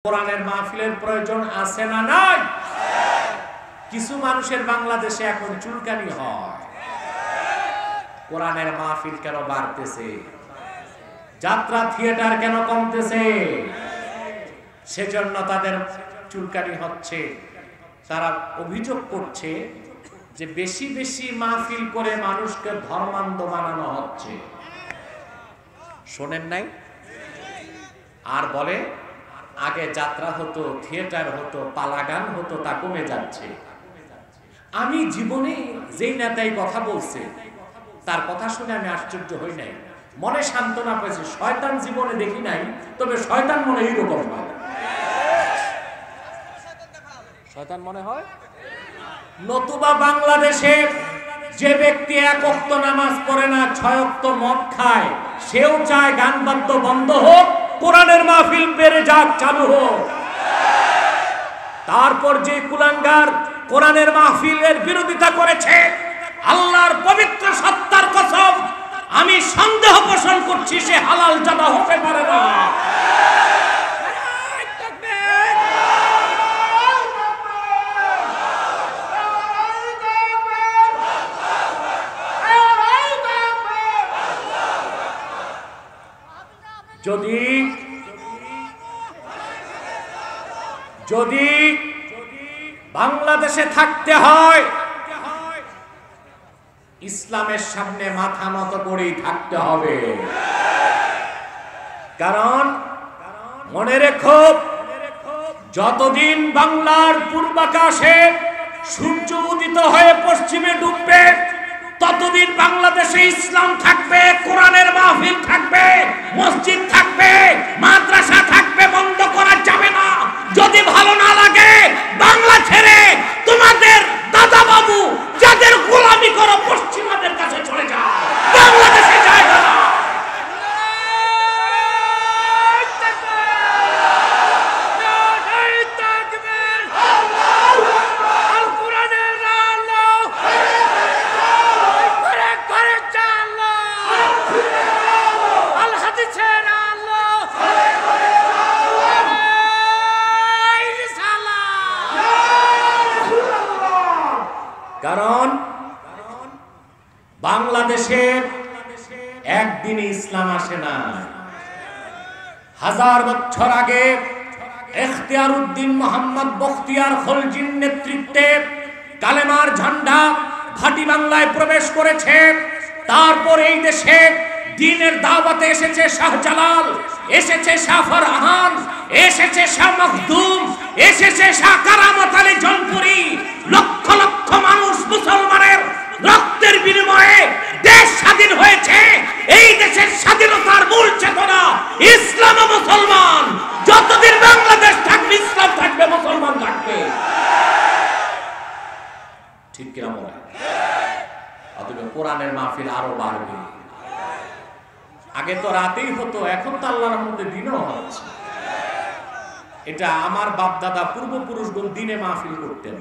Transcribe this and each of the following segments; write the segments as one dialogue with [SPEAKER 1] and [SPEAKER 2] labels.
[SPEAKER 1] কোরআনের মাহফিলের প্রয়োজন আছে না নাই? কিছু মানুষের বাংলাদেশে এখন চুলকানি হয়, কোরআনের মাহফিল কেন বাড়তেছে, যাত্রা থিয়েটার কেন কমতেছে, সেজন্য তাদের চুলকানি হচ্ছে। তারা অভিযোগ করছে যে বেশি বেশি মাহফিল করে মানুষকে ধর্মান্ধ বানানো হচ্ছে। শোনেন নাই? আর বলে আগে যাত্রা হতো, থিয়েটার হতো, পালাগান হতো, তা কমে যাচ্ছে। আমি জীবনে যেই নেতাই কথা বলছে তার কথা শুনে আমি আশ্চর্য হই নাই, মনে সান্ত্বনা পেয়েছে। শয়তান জীবনে দেখি নাই, তবে শয়তান মনে এইরকম হয়। শয়তান মনে হয়। নতুবা বাংলাদেশে যে ব্যক্তি এক ওয়াক্ত নামাজ পড়ে না, 6 ওয়াক্ত মদ খায়, সেও চায় গান বাদ্য বন্ধ হোক, কোরআনের মাহফিল বেড়ে যাক, চালু হোক। তারপর যে কুলাঙ্গার কোরআনের মাহফিলের বিরোধিতা করেছে, আল্লাহর পবিত্র সত্তার কসম, আমি সন্দেহ পোষণ করছি সে হালাল জাদা হতে পারে না। যদি বাংলাদেশে থাকতে হয়, ইসলামের সামনে মাথা নত করেই থাকতে হবে। কারণ মনে রেখো, যতদিন বাংলার পূর্বাকাশে সূর্য উদিত হয়ে পশ্চিমে ডুববে, ততদিন বাংলাদেশে ইসলাম থাকবে, কোরআনের মাহফিল থাকবে, মসজিদ থাকবে, মাদ্রাসা থাকবে, বন্ধ করা যাবে না। যদি ভালো না লাগে বাংলা ছেড়ে তোমাদের দাদা বাবু যাদের গোলামি করো পশ্চিমাদের কাছে চলে যাও, বাংলাদেশে জায়গা না। কারণ বাংলাদেশে একদিনে ইসলাম আসে না। 1000 বছর আগে ইখতিয়ার উদ্দিন মোহাম্মদ বখতিয়ার খলজির নেতৃত্বে কালেমার ঝান্ডা ভাটি বাংলায় প্রবেশ করেছে। তারপর এই দেশে দ্বীনের দাওয়াতে এসেছে শাহজালাল, এসেছে শাহ ফরহান, এসেছে শাহ মখদুম, এসেছে শাহ কারামত আলী জনপুরি। লক্ষ লক্ষ মানুষ মুসলমানের রক্তের বিনিময়ে দেশ স্বাধীন হয়েছে। এই দেশের স্বাধীনতার মূল চেতনা ইসলাম ও মুসলমান। যতদিন বাংলাদেশ থাকবে ইসলাম থাকবে, মুসলমান থাকবে। ঠিক কিনা বলে? অতএব কোরআনের মাহফিল আরো বাড়বে। আগে তো রাতেই হতো, এখন তো আল্লাহর রহমতে দিনও হচ্ছে। এটা আমার বাপ দাদা পূর্বপুরুষগণ দিনে মাহফিল করতেন,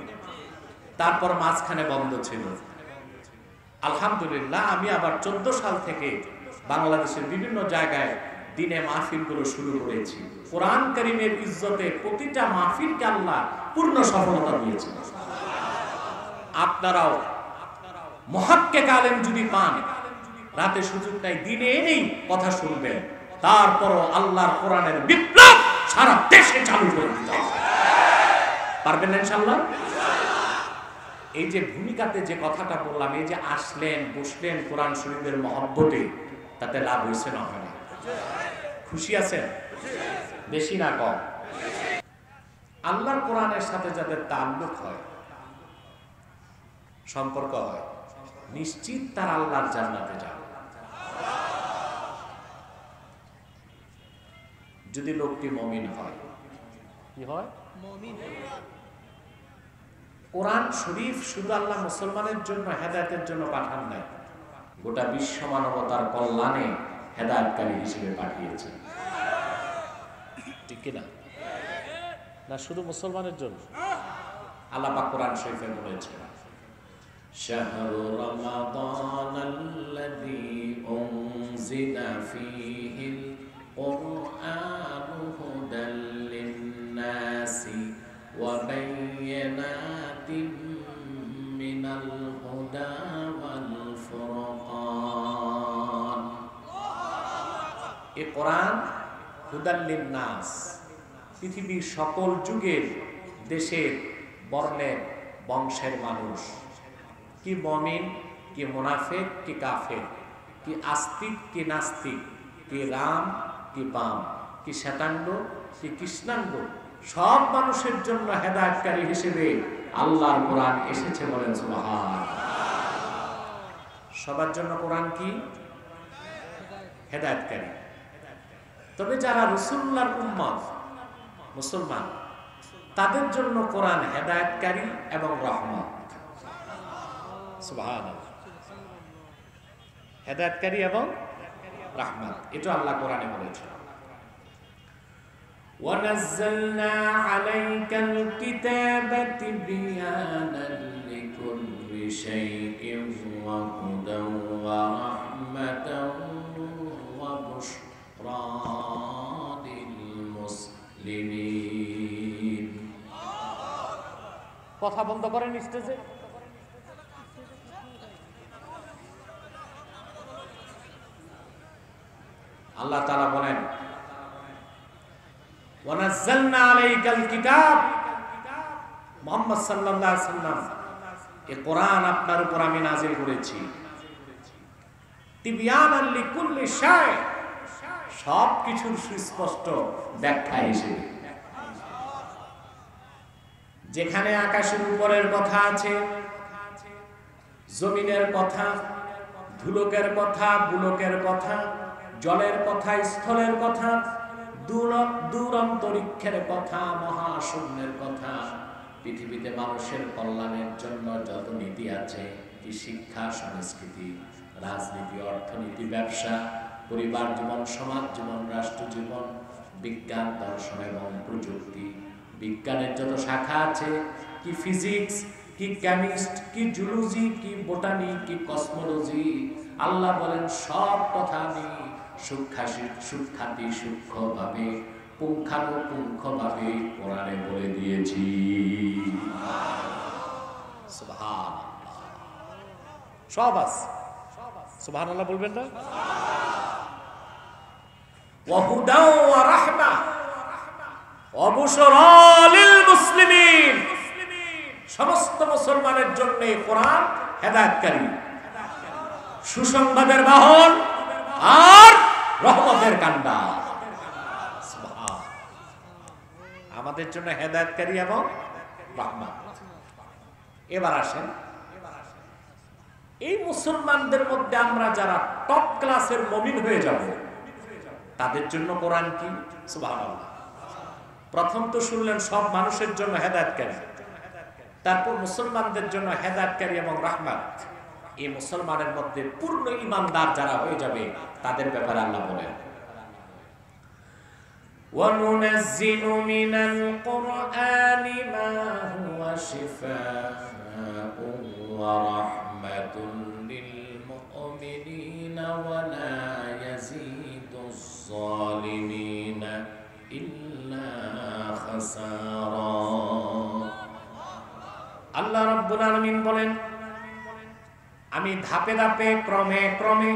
[SPEAKER 1] তারপর মাঝখানে বন্ধ ছিল। আলহামদুলিল্লাহ, আমি আবার 14 সাল থেকে বাংলাদেশের বিভিন্ন জায়গায় দিনে মাহফিলগুলো শুরু করেছি। কোরআন কারীমের ইজ্জতে প্রতিটা মাহফিলকে আল্লাহ পূর্ণ সফলতা দিয়েছেন। আপনারাও মুহাক্কিক আলেম যদি পান, রাতে সুযোগ নাই, দিনে এনেই কথা শুনবেন, তারপরও আল্লাহর কোরআনের বিপ্লব সারা দেশে চালু করে দিতে হবে। পারবেন না ইনশাআল্লাহ? এই যে ভূমিকাতে যে কথাটা বললাম, এই যে আসলেন বসলেন কোরআন শরীফের মহব্বতে, তাতে লাভ হয়েছে না হয়? খুশি আছেন? বেশি না কম? আল্লাহর কোরআনের সাথে যাদের তাল্লুক হয়, সম্পর্ক হয়, নিশ্চিত তার আল্লাহর জান্নাতে যাবে। যদি লোকটি মুমিন হয়। কি হয়? মুমিন। কোরআন শরীফ শুধু আল্লাহ মুসলমানের জন্য, হেদায়েতের জন্য পাঠান নাই, গোটা বিশ্ব মানবতার কল্যাণে হেদায়েতকারী হিসেবে পাঠিয়েছেন। ঠিক কিনা? না শুধু মুসলমানের জন্য? আল্লাহ পাক কোরআন শরীফে বলেছেন, শাহরু রমাদানাল্লাযী উনজিলা ফীহিল কুরআনু হুদাল লিন وبينات من الهدى والفرقان এই কোরআন হুদাল লিন্নাস, পৃথিবীর সকল যুগের, দেশের, বর্ণের, বংশের মানুষ, কি মুমিন, কি মুনাফিক, কি কাফের, কি আস্তিক, কি নাস্তিক, কি রাম, কি বাম, কি শ্বেতাঙ্গ, কি কৃষ্ণাঙ্গ, সব মানুষের জন্য হেদায়েতকারী হিসেবে আল্লাহর কোরআন এসেছে, বলেন সুবহান। সবার জন্য কোরআন কি? হেদায়েতকারী। তবে যারা রাসূলুল্লাহর উম্মত, মুসলমান, তাদের জন্য কোরআন হেদায়েতকারী এবং রহমত। সুবহানাল্লাহ। হেদায়েতকারী এবং রহমত, এটা আল্লাহ কোরআনে বলেছেন। وَنَزَّلْنَا عَلَيْكَ الْكِتَابَ تِبْيَانًا لِكُلِّ شَيْءٍ وَهُدًى وَرَحْمَةً وَبُشْرَى لِلْمُسْلِمِينَ। কথা বন্ধ করেন স্টেজে। আল্লাহ তাআলা বলেন, ওয়ানাজ্জালনা আলাইকাল কিতাব, মুহাম্মদ সাল্লাল্লাহু আলাইহি ওয়াসাল্লাম, এই কোরআন আপনার উপর আমি নাযিল করেছি, তিবয়ানান লিকুল্লি শাই, সব কিছুর সুস্পষ্ট ব্যাখ্যা হিসেবে। যেখানে আকাশের উপরের কথা আছে, জমিনের কথা, ধুলোকের কথা, বুলকের কথা, জলের কথা, স্থলের কথা, দূর অন্তরিক্ষের কথা, মহাশূন্যের কথা, পৃথিবীতে মানুষের কল্যাণের জন্য যত নীতি আছে, কি শিক্ষা, সংস্কৃতি, রাজনীতি, অর্থনীতি, ব্যবসা, পরিবার জীবন, সমাজ জীবন, রাষ্ট্র জীবন, বিজ্ঞান, দর্শন এবং প্রযুক্তি, বিজ্ঞানের যত শাখা আছে, কি ফিজিক্স, কি কেমিস্ট, কি জুলজি, কি বোটানি, কি কসমোলজি, আল্লাহ বলেন সব কথা আমি সূক্ষ্মভাবে, পুঙ্খানুপুঙ্খভাবে কোরআনে বলে দিয়েছি। সুবহানাল্লাহ। সব আছে, সুবহানাল্লাহ বলবেন না? ওয়া হুদা ওয়া রাহমা ওয়া বুশরা লিল মুসলিমিন, সমস্ত মুসলমানের জন্য কোরআন হেদায়েতকারী, সুসংবাদের বাহন আর রহমতের কান্ডা। আমাদের জন্য হেদায়েতকারী এবং রহমত। এবার আসেন, এই মুসলমানদের মধ্যে আমরা যারা টপ ক্লাসের মুমিন হয়ে যাব, তাদের জন্য কোরআন কি? সুবহানাল্লাহ। প্রথম তো শুনলেন সব মানুষের জন্য হেদায়েতকারী, তারপর মুসলমানদের জন্য হেদায়েতকারী এবং রহমত। এই মুসলমানের মধ্যে পূর্ণ ঈমানদার যারা হয়ে যাবে, তাদের ব্যাপারে আল্লাহ বলেন, وَنُنَزِّلُ مِنَ الْقُرْآنِ مَا هُوَ شِفَاءٌ وَرَحْمَةٌ لِلْمُؤْمِنِينَ وَلَا يَزِيدُ الظَّالِمِينَ إِلَّا خَسَارًا। আল্লাহ রাব্বুল আলামিন বলেন, আমি ধাপে ধাপে, ক্রমে ক্রমে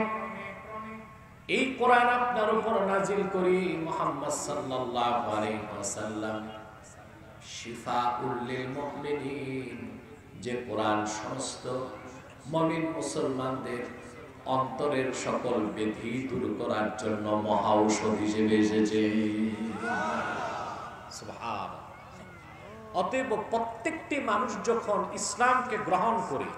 [SPEAKER 1] এই কোরআন আপনার উপর নাজিল করি, মুহাম্মদ সাল্লাল্লাহু আলাইহি ওয়াসাল্লাম, শিফাউল লিল মুমিনিন, যে কোরআন সমস্ত মুমিন মুসলমানদের অন্তরের সকল ব্যাধি দূর করার জন্য মহা ঔষধ হিসেবে এসেছে। সুবহানাল্লাহ। অতএব প্রত্যেকটি মানুষ যখন ইসলামকে গ্রহণ করে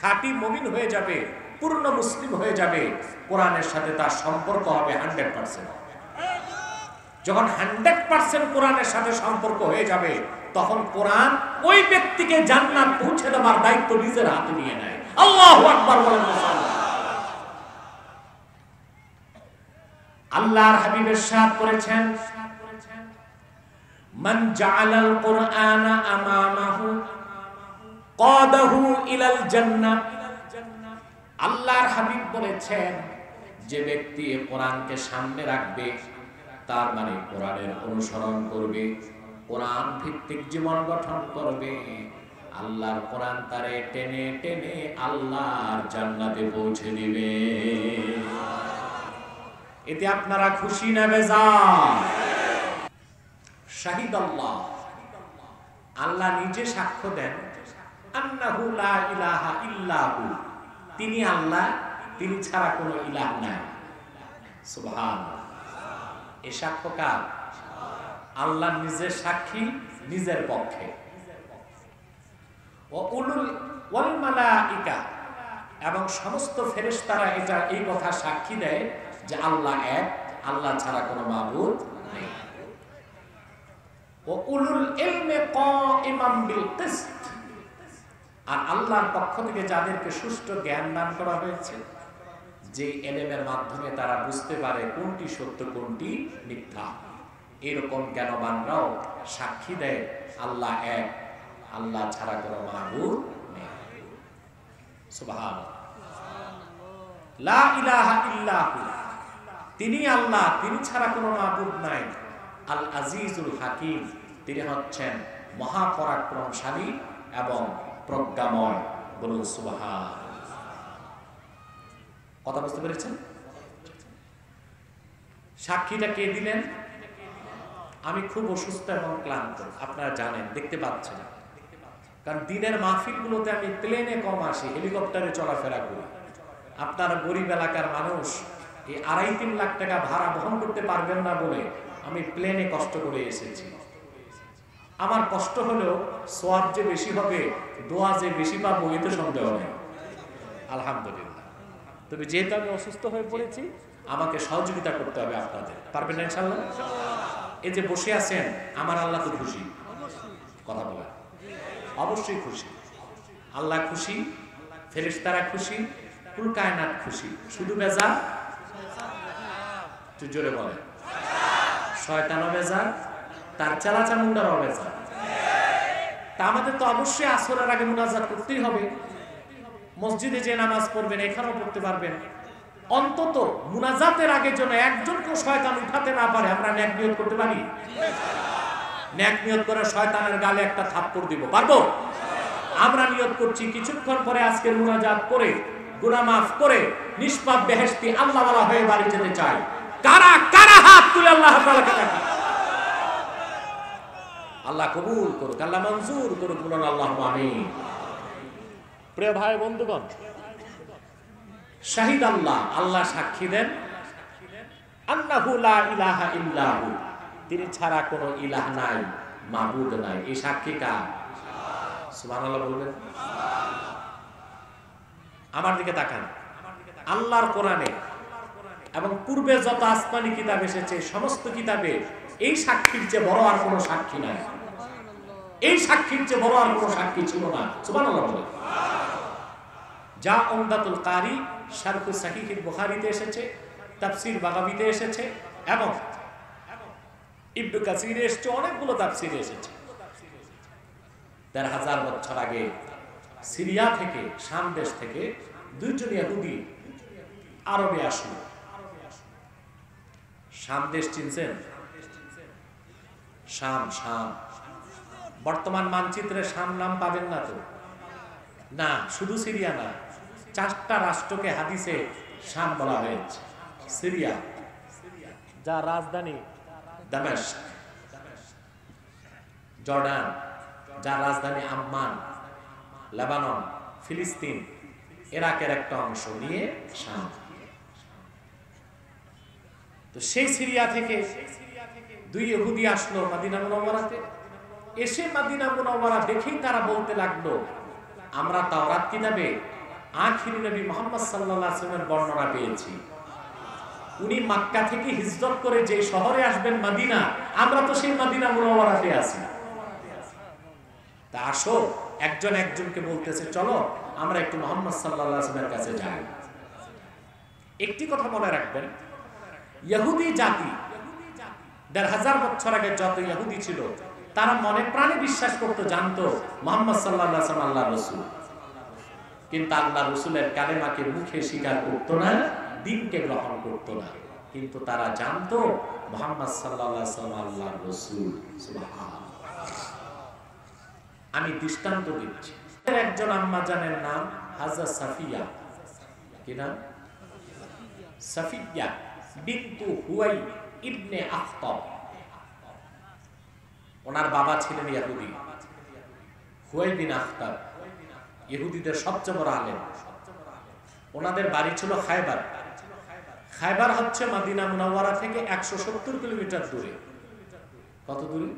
[SPEAKER 1] খাঁটি মুমিন হয়ে যাবে, পূর্ণ মুসলিম হয়ে যাবে, কোরআনের সাথে তার সম্পর্ক হবে 100%। যখন 100% কোরআনের সাথে সম্পর্ক হয়ে যাবে, তখন কোরআন ওই ব্যক্তিকে জান্নাত পৌঁছে দেওয়ার দায়িত্ব নিজের হাতে নিয়ে নেয়। আল্লাহু আকবার বলেন। আল্লাহর হাবিব ইরশাদ করেছেন, মান জাআলাল কুরআনা আমামাহু কাদাহু ইলাল জান্নাহ। আল্লাহর হাবিব বলেছেন, যে ব্যক্তি কোরআনকে সামনে রাখবে, তার মানে কোরআনের অনুসরণ করবে, কোরআন ভিত্তিক জীবন গঠন করবে, আল্লাহর কোরআন তারে টেনে টেনে আল্লাহর জান্নাতে পৌঁছে দিবে। এতে আপনারা খুশি না বেজার? শাহিদ আল্লাহ, আল্লাহ নিজে সাক্ষ্য দেন, আন্নাহু লা ইলাহা ইল্লাহু, তিনি আল্লাহ, তিনি ছাড়া কোনো ইলাহ নাই। সুবহানাল্লাহ। এই সাক্ষ্য কার? আল্লাহ নিজের সাক্ষী নিজের পক্ষে। ও উলুল ওয়াল মালাইকা, এবং সমস্ত ফেরেশতারা এটা এই কথা সাক্ষী দেয় যে আল্লাহ এক, আল্লাহ ছাড়া কোনো মাবুদ নেই। ও উলুল ইলমি কাইমান বিল কিসত, আর আল্লাহর পক্ষ থেকে যাদেরকে সুষ্ঠু জ্ঞান দান করা হয়েছে, যে ইলমের মাধ্যমে তারা বুঝতে পারে কোনটি সত্য কোনটি মিথ্যা, এরকম জ্ঞানবানরাও সাক্ষী দেয় আল্লাহ এক, আল্লাহ ছাড়া কোনো মাবুদ নেই। সুবহানাল্লাহ। লা ইলাহা ইল্লাহু, তিনি আল্লাহ, তিনি ছাড়া কোনো মাবুদ নাই। আল আজিজুল হাকিম, তিনি হচ্ছেন মহাপরাক্রমশালী এবং প্রজ্ঞাময়। বলুন সুবহানাল্লাহ। কথা বুঝতে পেরেছেন? সাক্ষীটা কে দিলেন? আমি খুব অসুস্থ এবং ক্লান্ত, আপনারা জানেন, দেখতে পাচ্ছেন, কারণ দিনের মাহফিলগুলোতে আমি প্লেনে কম আসি, হেলিকপ্টারে চলাফেরা করি। আপনারা গরিব এলাকার মানুষ, এই 2.5-3 লাখ টাকা ভাড়া বহন করতে পারবেন না বলে আমি প্লেনে কষ্ট করে এসেছি। আমার কষ্ট হলেও সওয়াব যে বেশি হবে, দোয়া যে বেশি পাবো, এতে সন্দেহ নেই, আলহামদুলিল্লাহ। তবে যেহেতু আমি অসুস্থ হয়ে পড়েছি, আমাকে সহযোগিতা করতে হবে আপনাদের। পারবেন না ইনশাআল্লাহ? এই যে বসে আছেন, আমার আল্লাহ তো খুশি, কথা বলা অবশ্যই খুশি। আল্লাহ খুশি, ফেরেশতারা খুশি, কুল কায়নাত খুশি। শুধু বেজার? একটু জোরে বলে। শয়তানও বেজার, তার চালাচামুন্ডারও বেজার। তা আমাদের তো অবশ্যই আসরের আগে মুনাজাত করতেই হবে। মসজিদে যে নামাজ পড়বেন এখানেও পড়তে পারবেন। অন্তত মুনাজাতের আগে যেন একজনকেও শয়তান উঠাতে না পারে, আমরা নেক নিয়ত করতে পারি? নেক নিয়ত করে শয়তানের গালে একটা থাপ্পড় দিব, পারবো? আমরা নিয়ত করছি কিছুক্ষণ পরে আজকের মুনাজাত করে গুনাহ মাফ করে নিষ্পাপ বেহেশতি আল্লাহওয়ালা হয়ে বাড়ি যেতে চাই। কারা কারা হাত তুলে আল্লাহ তাআলাকে ডাকি। আল্লাহ কবুল করুক, আল্লাহ মঞ্জুর করুক, বলুন আল্লাহুম্মা আমিন। প্রিয় ভাই বন্ধুগণ, শাহিদ আল্লাহ, আল্লাহ সাক্ষী দেন, আন্নাহু লা ইলাহা ইল্লাহু, তিনি ছাড়া কোনো ইলাহ নাই, মাবুদ নাই। এই সাক্ষী কার? সুবহানাল্লাহ বলবেন। আমার দিকে তাকান। আল্লাহর কোরআনে এবং পূর্বে যত আসমানি কিতাব এসেছে, সমস্ত কিতাবে এই সাক্ষীর চেয়ে বড় আর কোনো সাক্ষী নাই। এই সাক্ষীর চেয়ে বড় আর কোনো সাক্ষী ছিল না। সুবহানাল্লাহ বলেন। যা উমদাতুল কারি শারহু সহিহ বুখারীতে এসেছে, তাফসীর বাগাবীতে এসেছে, এবং ইবনে কাসিরে এসেছে, অনেকগুলো তাফসীরে এসেছে। ১৩,০০০ বছর আগে সিরিয়া থেকে, শাম দেশ থেকে 2 জন ইহুদি আরবে আসলো। শাম দেশ চিনছেন? শাম, শাম বর্তমান মানচিত্রে শাম নাম পাবেন না তো? না, শুধু সিরিয়া না, 4টা রাষ্ট্রকে হাদিসে শাম বলা হয়েছে। সিরিয়া, যার রাজধানী দামেস্ক; জর্ডান, যার রাজধানী আম্মান; লেবানন, ফিলিস্তিন, ইরাকের একটা অংশ নিয়ে শাম। তো সেই সিরিয়া থেকে 2 ইহুদি আসলো মদিনা মুনাওয়ারাতে। এসে মদিনা মুনাওয়ারা দেখেই তারা বলতে লাগলো, আমরা তাওরাত কিতাবে আখিরি নবী মুহাম্মদ সাল্লাল্লাহু আলাইহি ওয়াসাল্লামের বর্ণনা পেয়েছি। উনি মক্কা থেকে হিজরত করে যে শহরে আসবেন মদিনা, আমরা তো সেই মদিনা মুনাওয়ারাতে আছি। তা আসো, একজন একজনকে বলতেছে, চলো আমরা একটু মুহাম্মদ সাল্লাল্লাহু আলাইহি ওয়াসাল্লামের কাছে যাই। একটি কথা মনে রাখবেন, ইহুদি জাতি ১৫০০ বছর আগে যত ইহুদি ছিল, তারা মনে প্রাণে বিশ্বাস করতো, জানতো মুহাম্মদ সাল্লাল্লাহু আলাইহি ওয়াসাল্লাম আল্লাহর রাসূল। কিন্তু আল্লাহর রাসূলের কালেমাকে মুখে স্বীকার করতো না, দ্বীনকে গ্রহণ করতো না। কিন্তু তারা জানতো মুহাম্মদ সাল্লাল্লাহু আলাইহি ওয়াসাল্লাম আল্লাহর রাসূল। সুবহানাল্লাহ। আমি দৃষ্টান্ত দিচ্ছি। একজন আম্মা জানের নাম হাজরা সাফিয়া। কি নাম? সাফিয়া বিনতু হুয়াই ইবনে আখতাব। ওনার বাবা ছিলেন ইহুদি, হুয়াই বিন আখতাব, ইহুদিদের সবচেয়ে বড় আলেম। ওনাদের বাড়ি ছিল খায়বার। খায়বার হচ্ছে মদিনা মুনাওয়ারা থেকে 170 কিলোমিটার দূরে। কত দূরে?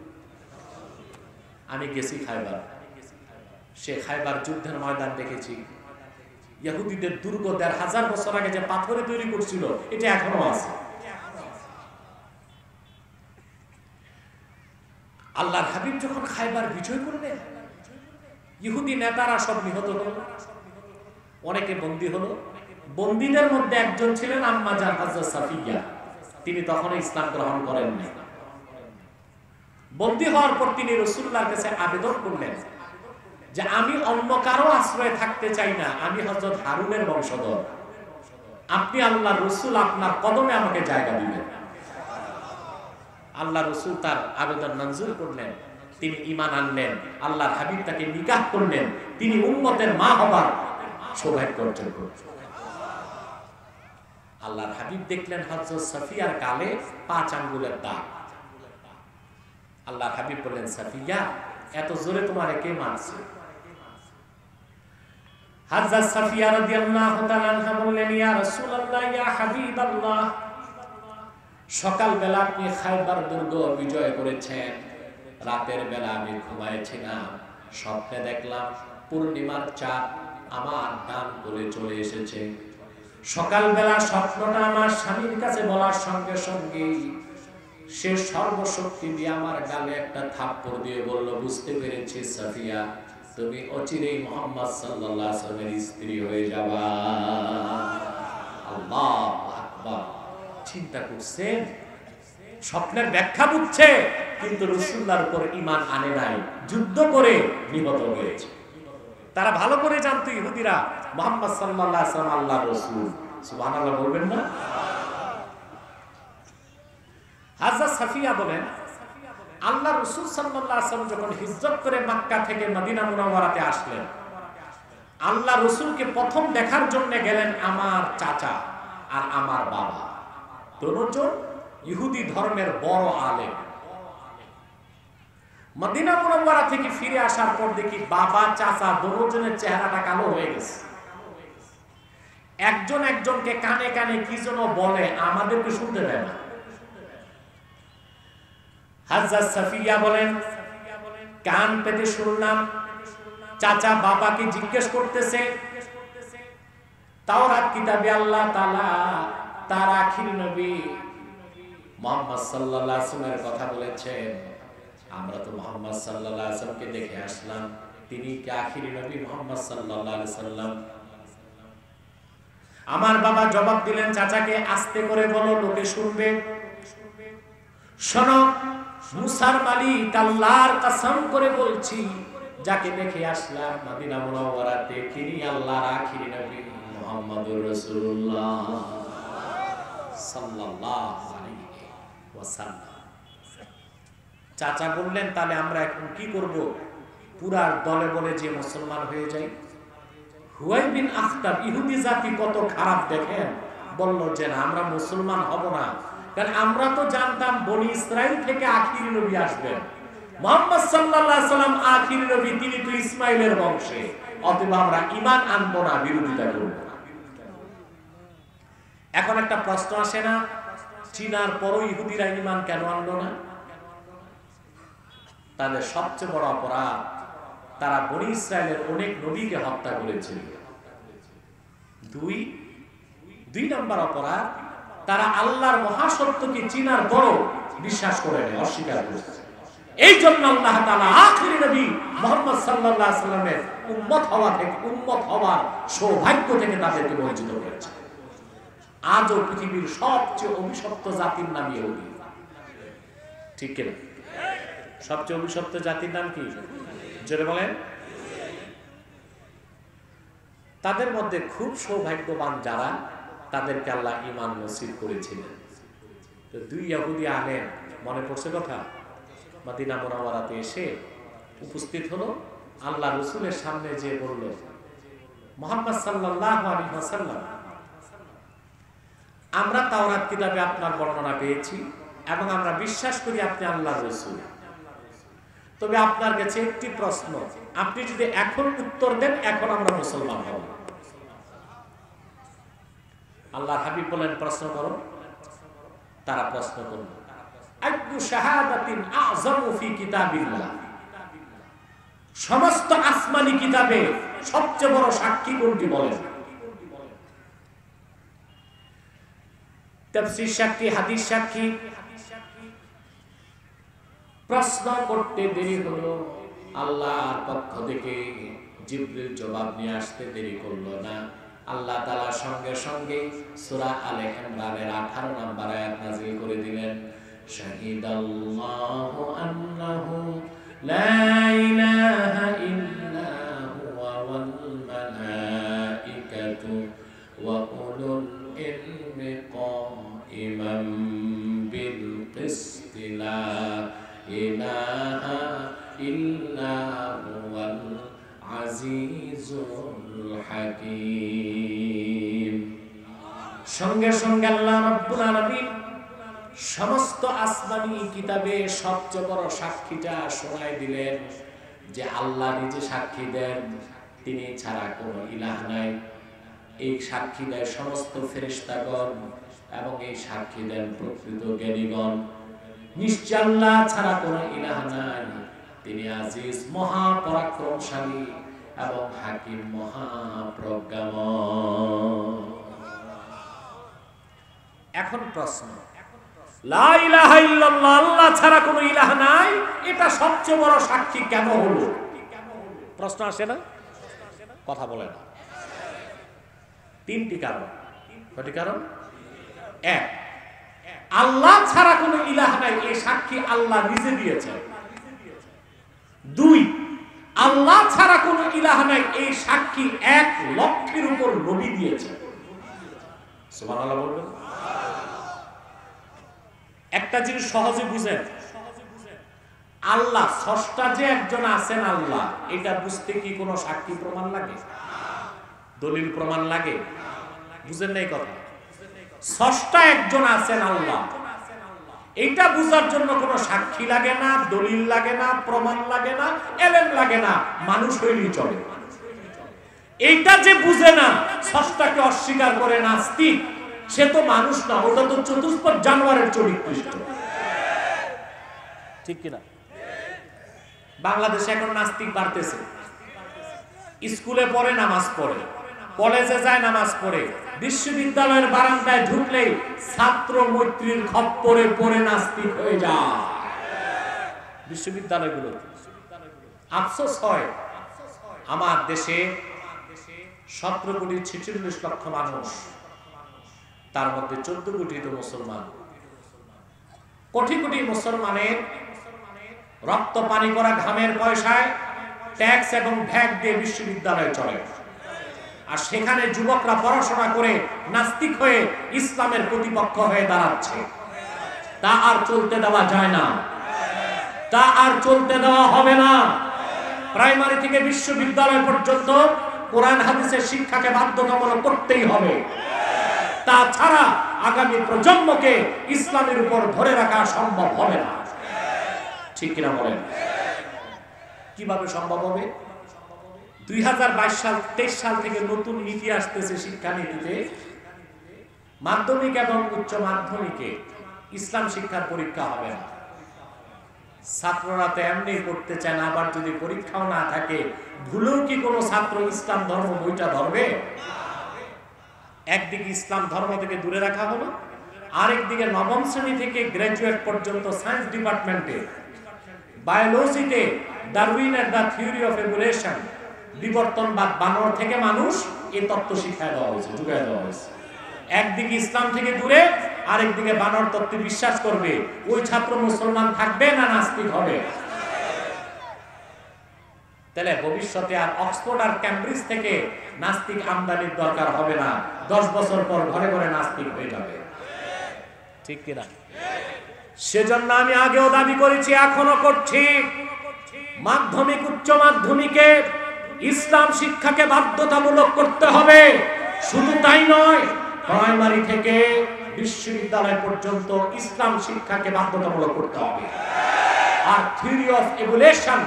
[SPEAKER 1] আমি গেছি খায়বার। সে খায়বার যুদ্ধের ময়দান দেখেছি। ইহুদিদের দুর্গ 1500 বছর আগে যে পাথরে তৈরি করছিল এটা এখনো আছে। আল্লাহর হাবিব যখন খায়বার বিজয় করলেন, ইহুদি নেতারা সব নিহত হল, অনেকে বন্দী হলো। বন্দীদের মধ্যে একজন ছিলেন আম্মা জান হযরত সাফিয়া। তিনি তখন ইসলাম গ্রহণ করেননি। বন্দী হওয়ার পর তিনি রাসূলুল্লাহর কাছে আবেদন করলেন যে আমি অন্য কারো আশ্রয়ে থাকতে চাই না, আমি হযরত হারুনের বংশধর, আপনি আল্লাহর রাসূল, আপনার কদমে আমাকে জায়গা দিবেন। আল্লাহ রাসূল তার আবেদন মঞ্জুর করলেন। তিনি ঈমান আনলেন, আল্লাহর হাবিব তাকে নিকাহ করলেন, তিনি উম্মতের মা হবার সৌভাগ্য অর্জন করলেন। আল্লাহর হাবিব দেখলেন হযরত সাফিয়ার গালে 5 আঙ্গুলের দাগ। আল্লাহর হাবিব বললেন, সাফিয়া, এত জোরে তোমারে কে মারছে? হযরত সাফিয়া রাদিয়াল্লাহু তাআলা আনহা বললেন, ইয়া রাসূলুল্লাহ, ইয়া হাবিবাল্লাহ, সকাল বেলা আপনি খায়বার দুর্গ বিজয় করেছেন, রাতের বেলা আমি ঘুমাইছিলাম, স্বপ্নে দেখলাম পূর্ণিমার চাঁদ আমার ডান কোলে চলে এসেছে। সকালবেলা স্বপ্নটা আমার স্বামীর কাছে বলার সঙ্গে সঙ্গে সে সর্বশক্তি দিয়ে আমার গালে একটা থাপ্পড় দিয়ে বলল, বুঝতে পেরেছি সাফিয়া, তুমি অচিরেই মুহাম্মদ সাল্লাল্লাহু আলাইহি ওয়াসাল্লামের স্ত্রী হয়ে যাবা। আল্লাহু আকবার। চিন্তা করছেন, স্বপ্নের ব্যাখ্যা বুঝছে কিন্তু রাসূলুল্লাহর উপর ঈমান আনে নাই, যুদ্ধ করে নিহত হয়েছে। তারা ভালো করে জানতো ইহুদিরা মুহাম্মদ সাল্লাল্লাহু আলাইহি ওয়াসাল্লাম আল্লাহর রাসূল। সুবহানাল্লাহ বলবেন না? হযরত সাফিয়া বলেন, আল্লাহর রাসূল সাল্লাল্লাহু আলাইহি ওয়াসাল্লাম যখন হিজরত করে মক্কা থেকে মদিনা মুনাওয়ারাতে আসলেন, আল্লাহর রাসূলকে প্রথম দেখার জন্য গেলেন আমার চাচা আর আমার বাবা, দুজন ইহুদি ধর্মের বড় আলেম। মদিনা মুনাওয়ারা থেকে ফিরে আসার পর দেখি বাবা চাচা দুজনের চেহারাটা কালো হয়ে গেছে। একজন একজনকে কানে কানে কি যেন বলে, আমাদেরকে শুনতে দেয় না। হযরত সাফিয়া বলেন, কান পেতে শুনলাম চাচা বাবাকে জিজ্ঞেস করতেছে, তাওরাত কিতাবে আল্লাহ তাআলা তার আখির নবী মুহাম্মদ সাল্লাল্লাহু আলাইহি ওয়াসাল্লামের কথা বলেছেন, আমরা তো মুহাম্মদ সাল্লাল্লাহু আলাইহি ওয়াসাল্লামকে দেখে আসলাম, তিনি কি আখির নবী মুহাম্মদ সাল্লাল্লাহু আলাইহি ওয়াসাল্লাম? আমার বাবা জবাব দিলেন, চাচাকে আস্তে করে বলো, লোকে শুনবে। শোনো, মুসার মালিক আল্লাহর কসম করে বলছি, যাকে দেখে আসলাম মদিনা মুনাওয়ারাতে তিনি আল্লাহর আখির নবী মুহাম্মদুর রাসূলুল্লাহ সাল্লাল্লাহু আলাইহি ওয়াসাল্লাম। চাচা বললেন, তাহলে আমরা এখন কি করব? পুরা দলে বলে যে মুসলমান হয়ে যাই। হুয়াই বিন আখতাব ইহুদি জাতি কত খারাপ দেখেন, বলল যে না, আমরা মুসলমান হব না, কারণ আমরা তো জানতাম বনি ইসরাইল থেকে আখির নবী আসবেন, মুহাম্মদ সাল্লাল্লাহু আলাইহি ওয়াসাল্লাম আখির নবী, তিনি তো ইসমাইলের বংশে, অতএব আমরা ঈমান আনবো না, বিরোধিতা করব। এখন একটা প্রশ্ন আসে না, চীনার পরও ইহুদিরা ঈমান কেন আনলো না? তাদের সবচেয়ে বড় অপরাধ, তারা বনি ইসরায়েলের অনেক নবীকে হত্যা করেছিল। দুই নম্বর অপরাধ, তারা আল্লাহর মহাসত্যকে চিনার পরও বিশ্বাস করে নেয়, অস্বীকার করেছে। এই জন্য আল্লাহ তাআলা আখির নবী মুহাম্মদ সাল্লাল্লাহু আলাইহি ওয়াসাল্লামের উম্মত হওয়ার সৌভাগ্য থেকে তাদেরকে বঞ্চিত করেছে। আজও পৃথিবীর সবচেয়ে অভিশপ্ত জাতির নাম ইহুদি। ঠিক কিনা? সবচেয়ে অভিশপ্ত জাতির নাম কি? জোরে বলেন। তাদের মধ্যে খুব সৌভাগ্যবান যারা, তাদেরকে আল্লাহ ঈমান নসিব করেছিলেন। তো দুই ইহুদি আলেম, মনে পড়ছে কথা, মদিনা মুনাওয়ারাতে এসে উপস্থিত হলো। আল্লাহ রাসূলের সামনে যে বলল, মুহাম্মদ সাল্লাল্লাহু আলাইহি ওয়াসাল্লাম, আমরা তাওরাত কিতাবে আপনার বর্ণনা পেয়েছি এবং আমরা বিশ্বাস করি আপনি আল্লাহর রাসূল। তবে আপনার কাছে একটি প্রশ্ন, আপনি যদি এখন উত্তর দেন এখন আমরা মুসলমান হব। আল্লাহর হাবিব বলেন, প্রশ্ন করো। তারা প্রশ্ন করল, আইয়ু শাহাদাতিন আযমু ফি কিতাবিল্লাহ, সমস্ত আসমানি কিতাবে সবচেয়ে বড় সাক্ষী কোনটি বলেন? তাফসীর সাক্ষী, হাদিস সাক্ষী। প্রশ্ন করতে দেরি হলো, আল্লাহর পক্ষ থেকে জিবরিল জবাব নিয়ে আসতে দেরি করলো না। আল্লাহ তাআলা সঙ্গে সঙ্গে সূরা আলে ইমরানের 18 নম্বর আয়াত নাযিল করে দিলেন, শাহিদাল্লাহু আন্নাহু লা ইলাহা ইল্লা হুয়া ওয়াল মালাইকাতু ওয়া উলুল ইলমি কাইমান বিল কিসতি লা ইলাহা ইল্লা হুয়াল আজিজুল হাকীম। সঙ্গে সঙ্গে আল্লাহ রাব্বুল আলামিন সমস্ত আসমানি কিতাবে সবচেয়ে বড় সাক্ষীটা শোনায় দিলেন, যে আল্লাহ নিজে সাক্ষী দেন, তিনি ছাড়া কোনো ইলাহ নাই। এই সাক্ষী দেয় সমস্ত ফেরেশতাগণ এবং এই সাক্ষী দেন প্রকৃত জ্ঞানীগণ। নিশ্চয় আল্লাহ ছাড়া কোনো ইলাহ নাই, তিনি আজিজ, মহাপরাক্রমশালী এবং হাকিম, মহাপ্রজ্ঞাময়। এখন প্রশ্ন, লা ইলাহা ইল্লাল্লাহ, আল্লাহ ছাড়া কোনো ইলাহ নাই, এটা সবচেয়ে বড় সাক্ষী কেন হলো? প্রশ্ন আসে না? কথা বলে না। তিনটি কারণ। কয়টি কারণ? এক, আল্লাহ ছাড়া কোনো ইলাহ নাই, এই সাক্ষী আল্লাহ নিজে দিয়েছেন। দুই, আল্লাহ ছাড়া কোনো ইলাহ নাই, এই সাক্ষী 1 লক্ষের উপর নবী দিয়েছেন। সুবহানাল্লাহ বলবেন। একটা জিনিস সহজে বুঝেন, আল্লাহ স্রষ্টা যে একজন আছেন আল্লাহ, এটা বুঝতে কি কোনো সাক্ষী প্রমাণ লাগে? দলিল প্রমাণ লাগে? বুঝেন না এই কথা? স্রষ্টা একজন আছেন আল্লাহ, এটা বুঝার জন্য কোনো সাক্ষী লাগে না, দলিল লাগে না, প্রমাণ লাগে না, এলেম লাগে না, মানুষ হইলেই চলে। এইটা যে বুঝে না, স্রষ্টাকে অস্বীকার করে নাস্তিক, সে তো মানুষ না, ওটা তো চতুষ্পদ জানোয়ারের চরিত্র। ঠিক কিনা? বাংলাদেশে এখন নাস্তিক বাড়তেছে। স্কুলে পড়ে, নামাজ পড়ে, কলেজে যায়, নামাজ পড়ে, বিশ্ববিদ্যালয়ের বারান্দায় ঢুকলেই ছাত্র মৈত্রীর খপ্পরে পড়ে নাস্তিক হয়ে যায়। বিশ্ববিদ্যালয়গুলো আফসোস হয়, আমার দেশে 17,46,00,000 মানুষ, তার মধ্যে 14 কোটি তো মুসলমান। কোটি কোটি মুসলমানের রক্ত পানি করা ঘামের পয়সায় ট্যাক্স এবং ভ্যাট দিয়ে বিশ্ববিদ্যালয় চলে, আর সেখানে যুবকরা পড়াশোনা করে নাস্তিক হয়ে ইসলামের প্রতিপক্ষ হয়ে দাঁড়াচ্ছে। তা আর চলতে দেওয়া যায় না, তা আর চলতে দেওয়া হবে না। প্রাইমারি থেকে বিশ্ববিদ্যালয় পর্যন্ত কোরআন হাদিসের শিক্ষাকে বাধ্যতামূলক করতেই হবে। তাছাড়া আগামী প্রজন্মকে ইসলামের উপর ধরে রাখা সম্ভব হবে না। ঠিক কিনা বলেন? কিভাবে সম্ভব হবে? 2022 সাল থেকে নতুন নীতি আসতেছে শিক্ষা নীতিতে। মাধ্যমিক এবং উচ্চ মাধ্যমিকে ইসলাম শিক্ষার পরীক্ষা হবে না। ছাত্ররা তো এমনি করতে চায় না, আবার যদি পরীক্ষাও না থাকে, ভুলেও কি কোনো ছাত্র ইসলাম ধর্ম বইটা ধরবে? একদিকে ইসলাম ধর্ম থেকে দূরে রাখা হলো, আরেকদিকে নবম শ্রেণী থেকে গ্রাজুয়েট পর্যন্ত সায়েন্স ডিপার্টমেন্টে বায়োলজিতে ডারউইনের দ্য থিওরি অফ এভলিউশন, বিবর্তনবাদ, বানর থেকে মানুষ, এই তত্ত্ব শিখায় দেওয়া হয়েছে, ঢুকায় দেওয়া হয়েছে। একদিকে ইসলাম থেকে দূরে, আরেকদিকে বানর তত্ত্বে বিশ্বাস করবে। ওই ছাত্র মুসলমান থাকবে না নাস্তিক হবে? তাহলে ভবিষ্যতে আর অক্সফোর্ড আর ক্যামব্রিজ থেকে নাস্তিক আমদানির দরকার হবে না। 10 বছর পর ঘরে ঘরে নাস্তিক হয়ে যাবে। ঠিক কিনা? সেজন্য আমি আগেও দাবি করেছি, এখনো করছি, মাধ্যমিক উচ্চ মাধ্যমিকে ইসলাম শিক্ষাকে বাধ্যতামূলক করতে হবে। শুধু তাই নয়, প্রাইমারি থেকে বিশ্ববিদ্যালয় পর্যন্ত ইসলাম শিক্ষাকে বাধ্যতামূলক করতে হবে। আর থিওরি অফ ইভলিউশন,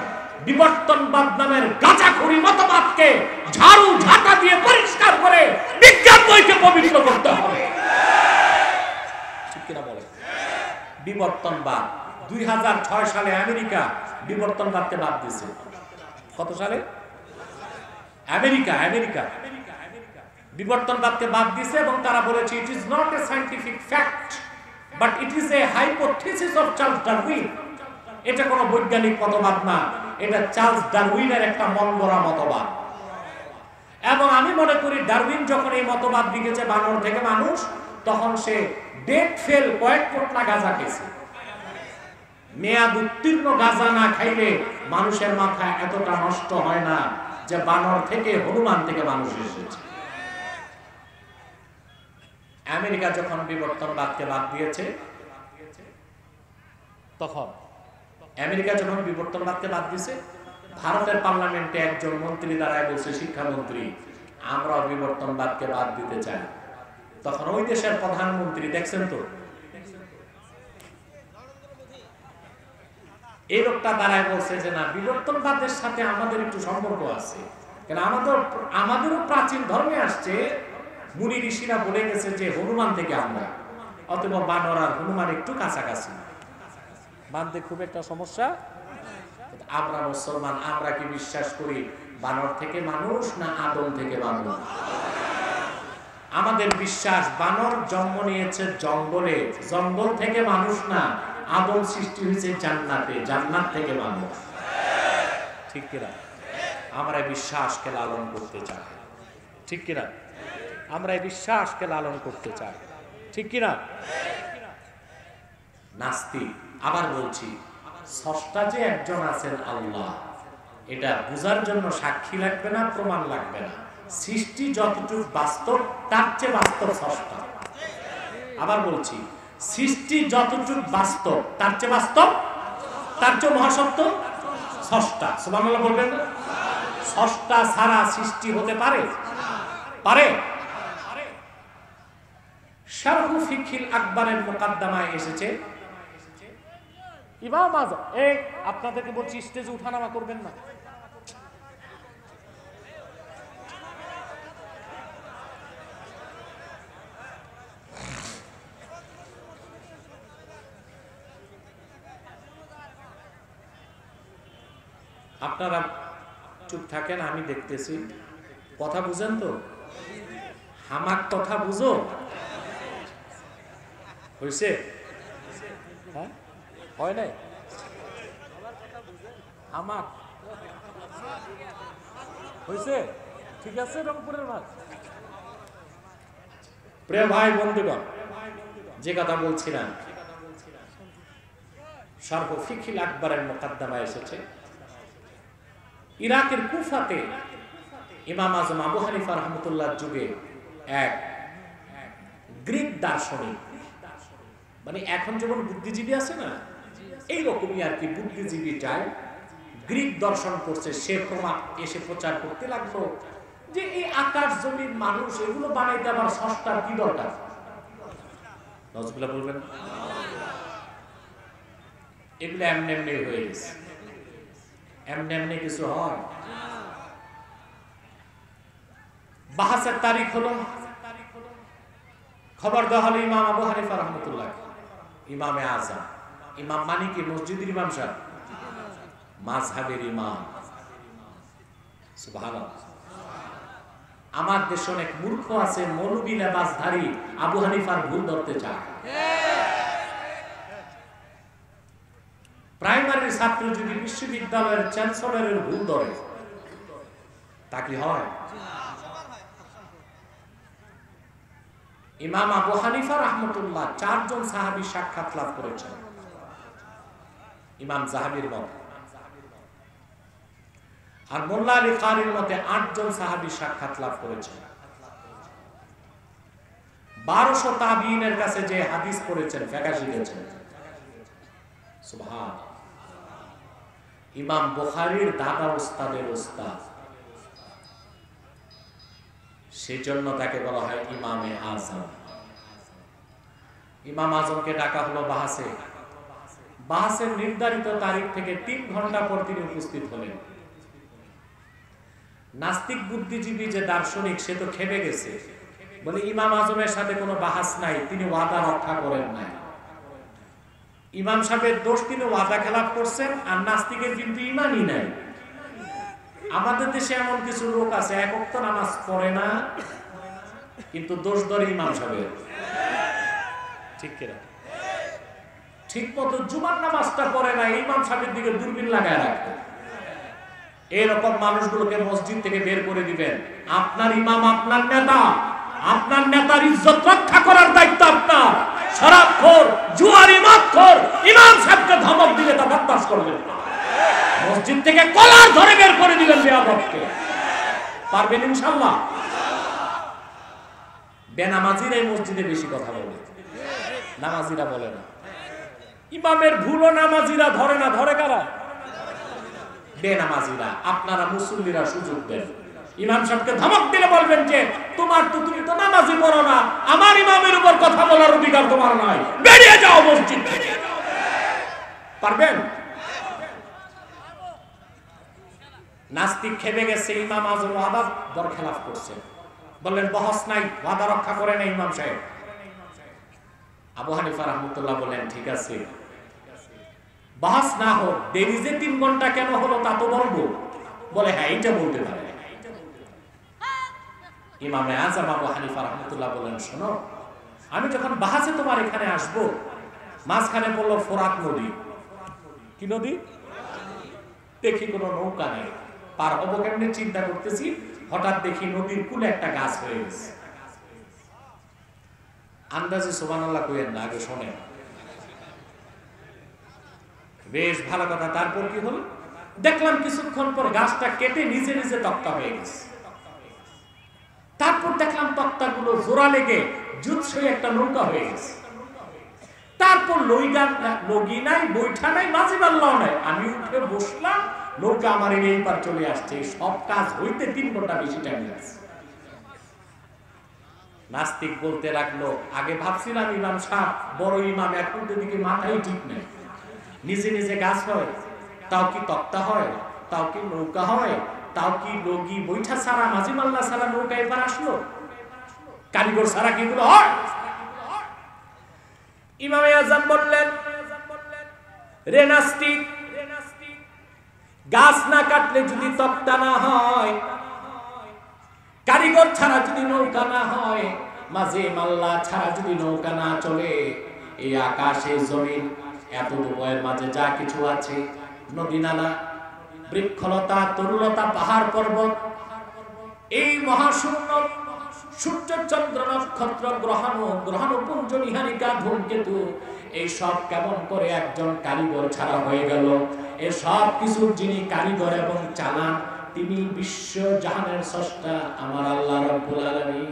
[SPEAKER 1] বিবর্তনবাদ নামের গাঁজাখুরি মতবাদকে ঝাড়ু ঝাঁটা দিয়ে পরিষ্কার করে বিজ্ঞান বইকে পবিত্র করতে হবে। ঠিক কিনা বলে? বিবর্তনবাদ 2006 সালে আমেরিকা বিবর্তনবাদকে বাদ দিয়েছে। কত সালে? আমেরিকা বিবর্তনবাদকে বাদ দিয়েছে এবং তারা বলেছে it is not a scientific fact but it is a hypothesis of Charles Darwin. এটা কোনো বৈজ্ঞানিক মতবাদ না, এটা চার্লস ডারউইনের একটা মন গড়া মতবাদ। এবং আমি মনে করি ডারউইন যখন এই মতবাদ লিখেছে বানর থেকে মানুষ, তখন সে ডেট ফেল কয়েক পোটলা গাঁজা খেয়েছে। মেয়াদ উত্তীর্ণ গাঁজা না খাইলে মানুষের মাথা এতটা নষ্ট হয় না যে বানর থেকে হনুমান থেকে মানুষ এসেছে। আমেরিকা যখন বিবর্তনবাদকে বাদ দিয়েছে, তখন ভারতের পার্লামেন্টে একজন মন্ত্রী দাঁড়ায় বলছে, শিক্ষামন্ত্রী, আমরা বিবর্তনবাদকে বাদ দিতে চাই। তখন ওই দেশের প্রধানমন্ত্রী, দেখছেন তো এই লোকটা দাঁড়ায় বলছে যে না, বিবর্তনবাদের সাথে আমাদের একটু সম্পর্ক আছে, কেন আমাদেরও প্রাচীন ধর্মে আসছে, মুনি ঋষিরা বলে গেছে যে হনুমান থেকে আমরা, অথবা বানর আর হনুমান একটু কাছাকাছি, মানতে খুব একটা সমস্যা। আমরা মুসলমান, আমরা কি বিশ্বাস করি বানর থেকে মানুষ না আদম থেকে মানুষ? আমাদের বিশ্বাস বানর জন্ম নিয়েছে জঙ্গলে, জঙ্গল থেকে মানুষ না, আদম সৃষ্টি হয়েছে জান্নাতে, জান্নাত থেকে মানুষ। ঠিক কিনা? আমরা এই বিশ্বাসকে লালন করতে চাই। ঠিক কিনা? আমরা এই বিশ্বাসকে লালন করতে চাই। ঠিক কিনা? নাস্তিক, আবার বলছি, স্রষ্টা যে একজন আছেন আল্লাহ, এটা বুঝার জন্য সাক্ষী লাগবে না, প্রমাণ লাগবে না। সৃষ্টি যতটুকু বাস্তব, তার চেয়ে বাস্তব স্রষ্টা। আবার বলছি, সৃষ্টি যতটুকু বাস্তব, তার চেয়ে বাস্তব, তার চেয়ে মহাসত্য স্রষ্টা। সুবহানাল্লাহ বলবেন না? স্রষ্টা ছাড়া সৃষ্টি হতে পারে? পারে? শারহু ফিকহিল আকবরের মুকাদ্দমায় এসেছে, ইমাম আযম, এই আপনাদেরকে বলছি স্টেজে উঠানামা করবেন না। আপনারা চুপ থাকেন, আমি দেখতেছি। কথা বুঝেন তো? হামাক কথা বুঝো? হয়েছে? হ্যাঁ, হয় নাই? হামাক হয়েছে? ঠিক আছে রংপুরের ভাই। প্রিয় ভাই বন্ধুগণ, যে কথা বলছিলাম, শারহ ফিকহিল আকবরের মুকাদ্দমায় এসেছে, ইরাকের কুফাতে ইমাম আজম আবু হানিফা রাহমাতুল্লাহর যুগে এক গ্রিক দার্শনিক, মানে এখন যেমন বুদ্ধিজীবী আছে না, এইরকমই আর কি, বুদ্ধিজীবীটাই গ্রিক দর্শন করছে। সে এসে প্রচার করতে লাগলো যে এই আকাশ জমিন মানুষ এগুলো বানাইতে আবার স্রষ্টার কি দরকার? নাউজুবিল্লাহ বলবেন? এগুলো এমনি এমনি হয়ে গেছে, এমনি এমনি কিছু হয়। বাহাসের তারিখ হলো, খবর দেওয়া হলো ইমাম আবু হানিফা রাহমাতুল্লাহ, ইমামে আযম। ইমাম মানে কি? মসজিদের ইমাম সাহেব, মাযহাবের ইমাম। সুবহানাল্লাহ। আমার দেশে অনেক মূর্খ আছে, মৌলবী লেবাসধারী, আবু হানিফার ভুল ধরতে চায়। প্রাইমারির ছাত্র যদি বিশ্ববিদ্যালয়ের চ্যান্সেলরের ভুল ধরে, তা কি হয়? ইমাম আবু হানিফা রাহমাতুল্লাহ 4 জন সাহাবী সাক্ষাৎ লাভ করেছেন। ইমাম যাহাবীর মত, আর মোল্লা আলী কারির মতে 8 জন সাহাবী সাক্ষাৎ লাভ করেছেন। 1200 তাবিঈনের কাছে যে হাদিস পড়েছেন, ফিকহ শিখেছেন। সুবহান। ইমাম বুখারীর দাদা ওস্তাদের ওস্তাদ, সেজন্য তাকে বলা হয় ইমামে আজম। ইমাম আজমকে ডাকা হলো বাহাসে। বাহাসের নির্ধারিত তারিখ থেকে 3 ঘন্টা পর তিনি উপস্থিত হলেন। নাস্তিক বুদ্ধিজীবী যে দার্শনিক, সে তো খেপে গেছে, বলে ইমাম আজমের সাথে কোনো বাহাস নাই, তিনি ওয়াদা রক্ষা করেন নাই। ইমাম সাহেবের দোষ, তিনি ওয়াদা খেলাপ করছেন, আর নাস্তিকের কিন্তু ইমানই নাই। আমাদের দেশে এমন কিছু লোক আছে, এক ওয়াক্ত নামাজ পড়ে না, কিন্তু দোষ ধরে ইমাম সাহেবের। ঠিক কিনা? ঠিক মতো জুমার নামাজটা পড়ে না, ইমাম সাহেবের দিকে দূরবীন লাগায় রাখে। এরকম মানুষগুলোকে মসজিদ থেকে বের করে দিবেন। আপনার ইমাম আপনার নেতা, আপনার নেতার ইজ্জত রক্ষা করার দায়িত্ব আপনার। শরাবখোর, জুয়ারি, মদখোর ইমাম সাহেবকে ধমক দিলে তা বরদাস্ত করবেন না। মসজিদ থেকে কলার ধরে বের করে দিবেন বেয়াদবকে। পারবেন ইনশাআল্লাহ? বেনামাজিরা এই মসজিদে বেশি কথা বলে, নামাজিরা বলে না। ইমামের ভুলও নামাজিরা ধরে না, ধরে কারা? বেনামাজিরা। আপনারা মুসল্লিরা সুযোগ দেন। ইমাম সাহেবকে ধমক দিলে বলবেন যে তুমি তো নামাজি পড়ো না, আমার ইমামের উপর কথা বলার অধিকার তোমার নাই, বেরিয়ে যাও মসজিদ থেকে। পারবেন? নাস্তিক খেপে গেছে, ইমাম আজম ওয়াদা বরখেলাফ করছে, বললেন বহস নাই, ওয়াদা রক্ষা করে না ইমাম সাহেব। আবু হানিফা রাহমাতুল্লাহ বললেন ঠিক আছে, বহস না হোক, দেরি যে 3 ঘন্টা কেন হলো তা তো বলবো। বলে হ্যাঁ, এটা বলতে পারে। ইমামে আজম আবু হানিফা রাহমাতুল্লাহ বলেন শোনো, আমি যখন বাহাসে তোমার এখানে আসব, মাঝখানে পড়লো ফোরাত নদী। কি নদী? দেখি কোনো নৌকা নেই, পার হবো কেমনে চিন্তা করতেছি, হঠাৎ দেখি নদীর কূলে একটা গাছ হয়ে গেছে। আন্দাজে সুবহানাল্লাহ কইেন না, আগে শোনেন। বেশ ভালো কথা। তারপর কি হলো? দেখলাম কিছুক্ষণ পর গাছটা কেটে নিজে নিজে তক্তা হয়ে গেছে। তারপর দেখলাম তক্তাগুলো জোড়া লেগে জুৎসই একটা নৌকা হয়ে গেছে। তারপর লগি নাই, বৈঠা নাই, মাঝি বাল্লাও নাই। আমি উঠে বসলাম, নৌকা আমার এই পার চলে আসছে। সব কাজ হইতে 3 ঘন্টা বেশি টাইম লাগছে। নাস্তিক বলতে লাগলো, আগে ভাবছিলাম ইমাম সাহেব বড় ইমাম, এখন তো দিকে মাথায় ঠিক নেই। নিজে নিজে গাছ হয়, তাও কি তক্তা হয়, তাও কি নৌকা হয়, তাও কি লগি বৈঠা ছাড়া, মাঝি মাল্লা ছাড়া নৌকা এবার আসলো? কারিগর ছাড়া কি এগুলো হয়? ইমামে আজম বললেন, রে নাস্তিক, গাছ না কাটলে যদি তক্তা না হয়, কারিগর ছাড়া যদি নৌকা না হয়, মাঝে মাল্লা ছাড়া যদি নৌকা না চলে, এই আকাশে জমিন এত দুবয়ের মাঝে যা কিছু আছে, নদী নালা, বৃক্ষলতা, তরুলতা, পাহাড় পর্বত, এই মহাশূন্য, সূর্য চন্দ্র নক্ষত্র গ্রহাণুপুঞ্জ নিহারিকা ধূমকেতু, এই সব কেমন করে একজন কারিগর ছাড়া হয়ে গেল? এই সব কিছুর যিনি কারিগর এবং চালান, তিনি বিশ্ব জাহানের স্রষ্টা আমার আল্লাহ রাব্বুল আলামিন।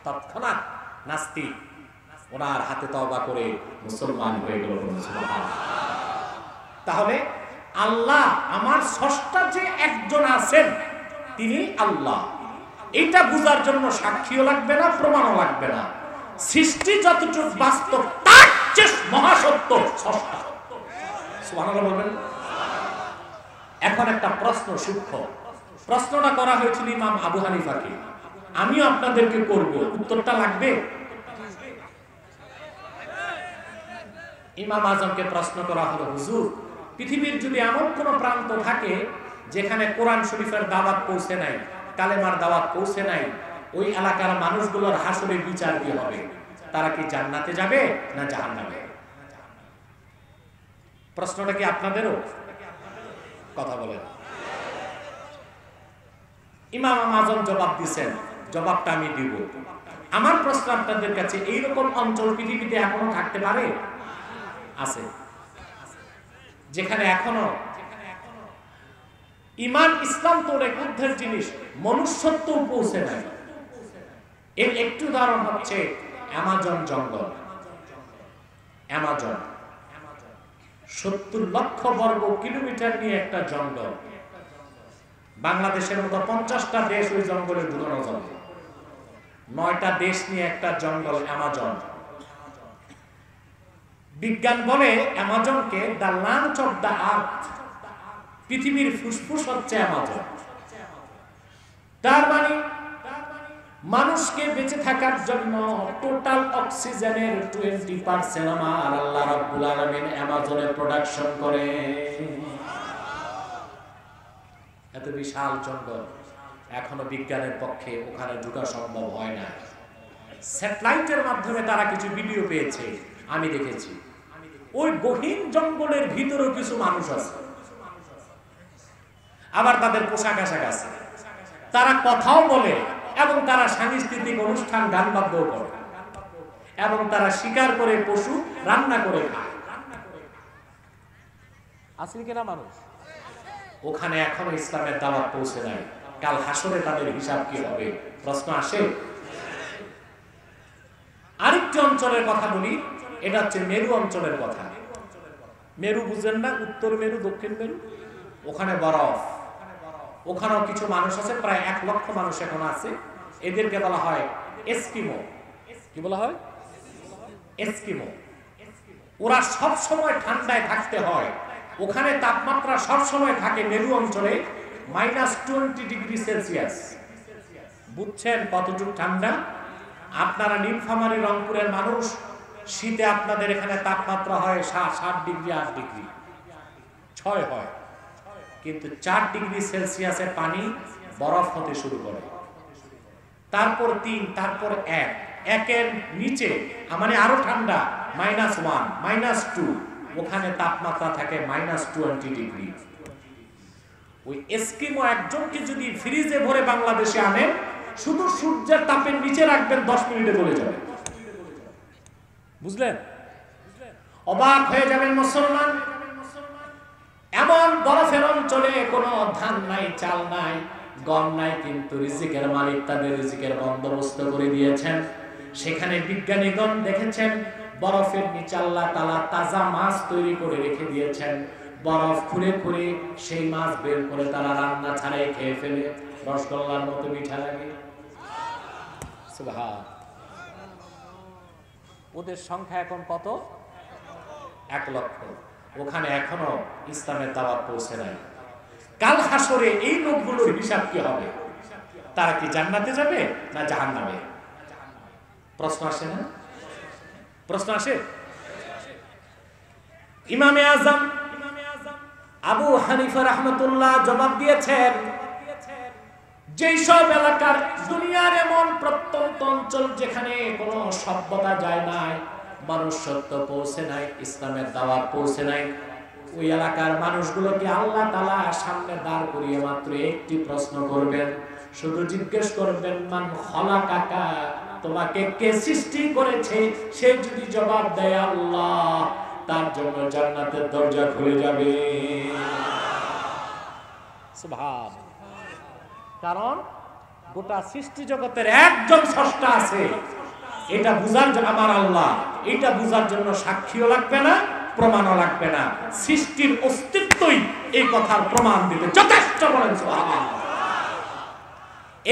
[SPEAKER 1] তৎক্ষণাৎ নাস্তিক ওনার হাতে তওবা করে মুসলমান হয়ে গেল। তাহলে আল্লাহ আমার স্রষ্টা যে একজন আছেন, তিনি আল্লাহ, এটা বুঝার জন্য সাক্ষীও লাগবে না, প্রমাণও লাগবে না। সৃষ্টি যতটুকু বাস্তব, তার চেয়ে মহাসত্য স্রষ্টা। সুবহানাল্লাহ বলবেন। এখন একটা প্রশ্ন, সূক্ষ্ম প্রশ্নটা করা হয়েছিল ইমাম আবু হানিফাকে, আমিও আপনাদেরকে করব, উত্তরটা লাগবে। ইমাম আজমকে প্রশ্ন করা হলো, হুজুর, পৃথিবীর যদি এমন কোন প্রান্ত থাকে যেখানে কোরআন শরীফের দাওয়াত পৌঁছে নাই, কালেমার দাওয়াত পৌঁছে নাই, ওই এলাকার মানুষগুলোর হাসরে বিচার কি হবে? তারা কি জান্নাতে যাবে না জাহান্নামে? প্রশ্নটা কি আপনাদেরও? কথা বলেন। ইমাম আজম জবাব দিচ্ছেন, জবাবটা আমি দিব। আমার প্রশ্ন আপনাদের কাছে, এইরকম অঞ্চল পৃথিবীতে এখনো থাকতে পারে? আছে, যেখানে এখনো ইমান ইসলাম তো এক ঊর্ধ্বের জিনিস, মনুষ্যত্ব পৌঁছে নাই। এর একটু উদাহরণ হচ্ছে অ্যামাজন জঙ্গল। অ্যামাজন 70 লক্ষ বর্গ কিলোমিটার নিয়ে একটা জঙ্গল। বাংলাদেশের মতো 50টা দেশ ওই জঙ্গলে ঢুকানো যাবে। 9টা দেশ নিয়ে একটা জঙ্গল অ্যামাজন। বিজ্ঞান বলে অ্যামাজনকে the lungs of the earth, পৃথিবীর ফুসফুস হচ্ছে অ্যামাজন। তার মানে মানুষকে বেঁচে থাকার জন্য টোটাল অক্সিজেনের 20% আমার আল্লাহ রাব্বুল আলামিন অ্যামাজনে প্রোডাকশন করে। এত বিশাল জঙ্গল, এখনো বিজ্ঞানের পক্ষে ওখানে ঢোকা সম্ভব হয় না। স্যাটেলাইটের মাধ্যমে তারা কিছু ভিডিও পেয়েছে, আমি দেখেছি। ওই গহীন জঙ্গলের ভিতরেও কিছু মানুষ আছে, আবার তাদের পোশাক আশাক আছে, তারা কথাও বলে এবং তারা সাংস্কৃতিক অনুষ্ঠান গান বাদ্যও করে এবং তারা শিকার করে পশু রান্না করে খায়। আসলে কিনা মানুষ ওখানে এখনো ইসলামের দাওয়াত পৌঁছে নাই। কাল হাসরে তাদের হিসাব কি হবে প্রশ্ন আসে। আরেকটি অঞ্চলের কথা বলি, এটা হচ্ছে মেরু অঞ্চলের কথা। মেরু বুঝেন না? উত্তর মেরু, দক্ষিণ মেরু, ওখানে বরফ। ওখানেও কিছু মানুষ আছে, প্রায় 1 লক্ষ মানুষ এখন আছে। এদেরকে বলা হয় এস্কিমো। কি বলা হয়? এস্কিমো। ওরা সব সময় ঠান্ডায় থাকতে হয়। ওখানে তাপমাত্রা সব সময় থাকে মেরু অঞ্চলে -20 ডিগ্রি সেলসিয়াস। বুঝছেন কতটুকু ঠান্ডা? আপনারা নীলফামারী রংপুরের মানুষ, শীতে আপনাদের এখানে তাপমাত্রা হয় 7 ডিগ্রি 8 ডিগ্রি 6 হয়, কিন্তু 4 ডিগ্রি সেলসিয়াসে পানি বরফ হতে শুরু করে, তারপর 3, তারপর 1, 1-এর নিচে মানে আরো ঠান্ডা -1, -2, ওখানে তাপমাত্রা থাকে -20 ডিগ্রি। ওই এস্কিমো একজনকে যদি ফ্রিজে ভরে বাংলাদেশে আনেন, শুধু সূর্যের তাপের নিচে রাখবেন, 10 মিনিটে গলে যাবে। বুঝলেন? অবাক হয়ে যাবেন মুসলমান। এমন বরফের অঞ্চলে কোনো ধান নাই, চাল নাই, গম নাই, কিন্তু রিজিকের মালিক তাদের রিজিকের বন্দোবস্ত করে দিয়েছেন। সেখানে বিজ্ঞানীগণ দেখেছেন বরফের নিচে আল্লাহ তাআলা তাজা মাছ তৈরি করে রেখে দিয়েছেন। বরফ খুঁড়ে খুঁড়ে সেই মাছ বের করে তারা রান্না ছাড়াই খেয়ে ফেলে, রসগোল্লার মতো মিঠা লাগে। সুবহান। ওদের সংখ্যা এখন কত? 1 লক্ষ। ওখানে এখনো ইসলামের দাওয়াত পৌঁছে নাই। কাল হাসরে এই লোকগুলোর হিসাব কি হবে? তারা কি জান্নাতে যাবে না জাহান্নামে? প্রশ্ন আসে না? প্রশ্ন আসে। ইমামে আজম আবু হানিফা রাহমাতুল্লাহ জবাব দিয়েছেন, যেই সব এলাকার দুনিয়ার এমন প্রত্যন্ত অঞ্চল যেখানে কোনো সভ্যতা যায় নাই, মানুষ সত্য পৌঁছে নাই, ইসলামের দাওয়াত পৌঁছে নাই, ওই এলাকার মানুষগুলোকে আল্লাহ তাআলা সামনে দাঁড় করিয়ে মাত্র একটি প্রশ্ন করবেন, শুধু জিজ্ঞেস করবেন, মান খালাকাকা, তোমাকে কে সৃষ্টি করেছে? সে যদি জবাব দেয় আল্লাহ, তার জন্য জান্নাতের দরজা খুলে যাবে। সুবহান। কারণ গোটা সৃষ্টি জগতের একজন স্রষ্টা আছে, এটা বুঝার জন্য আমার আল্লাহ, এটা বুঝার জন্য সাক্ষীও লাগবে না, প্রমাণও লাগবে না, সৃষ্টির অস্তিত্বই এই কথার প্রমাণ দিতে যথেষ্ট। বলেন সুবহান।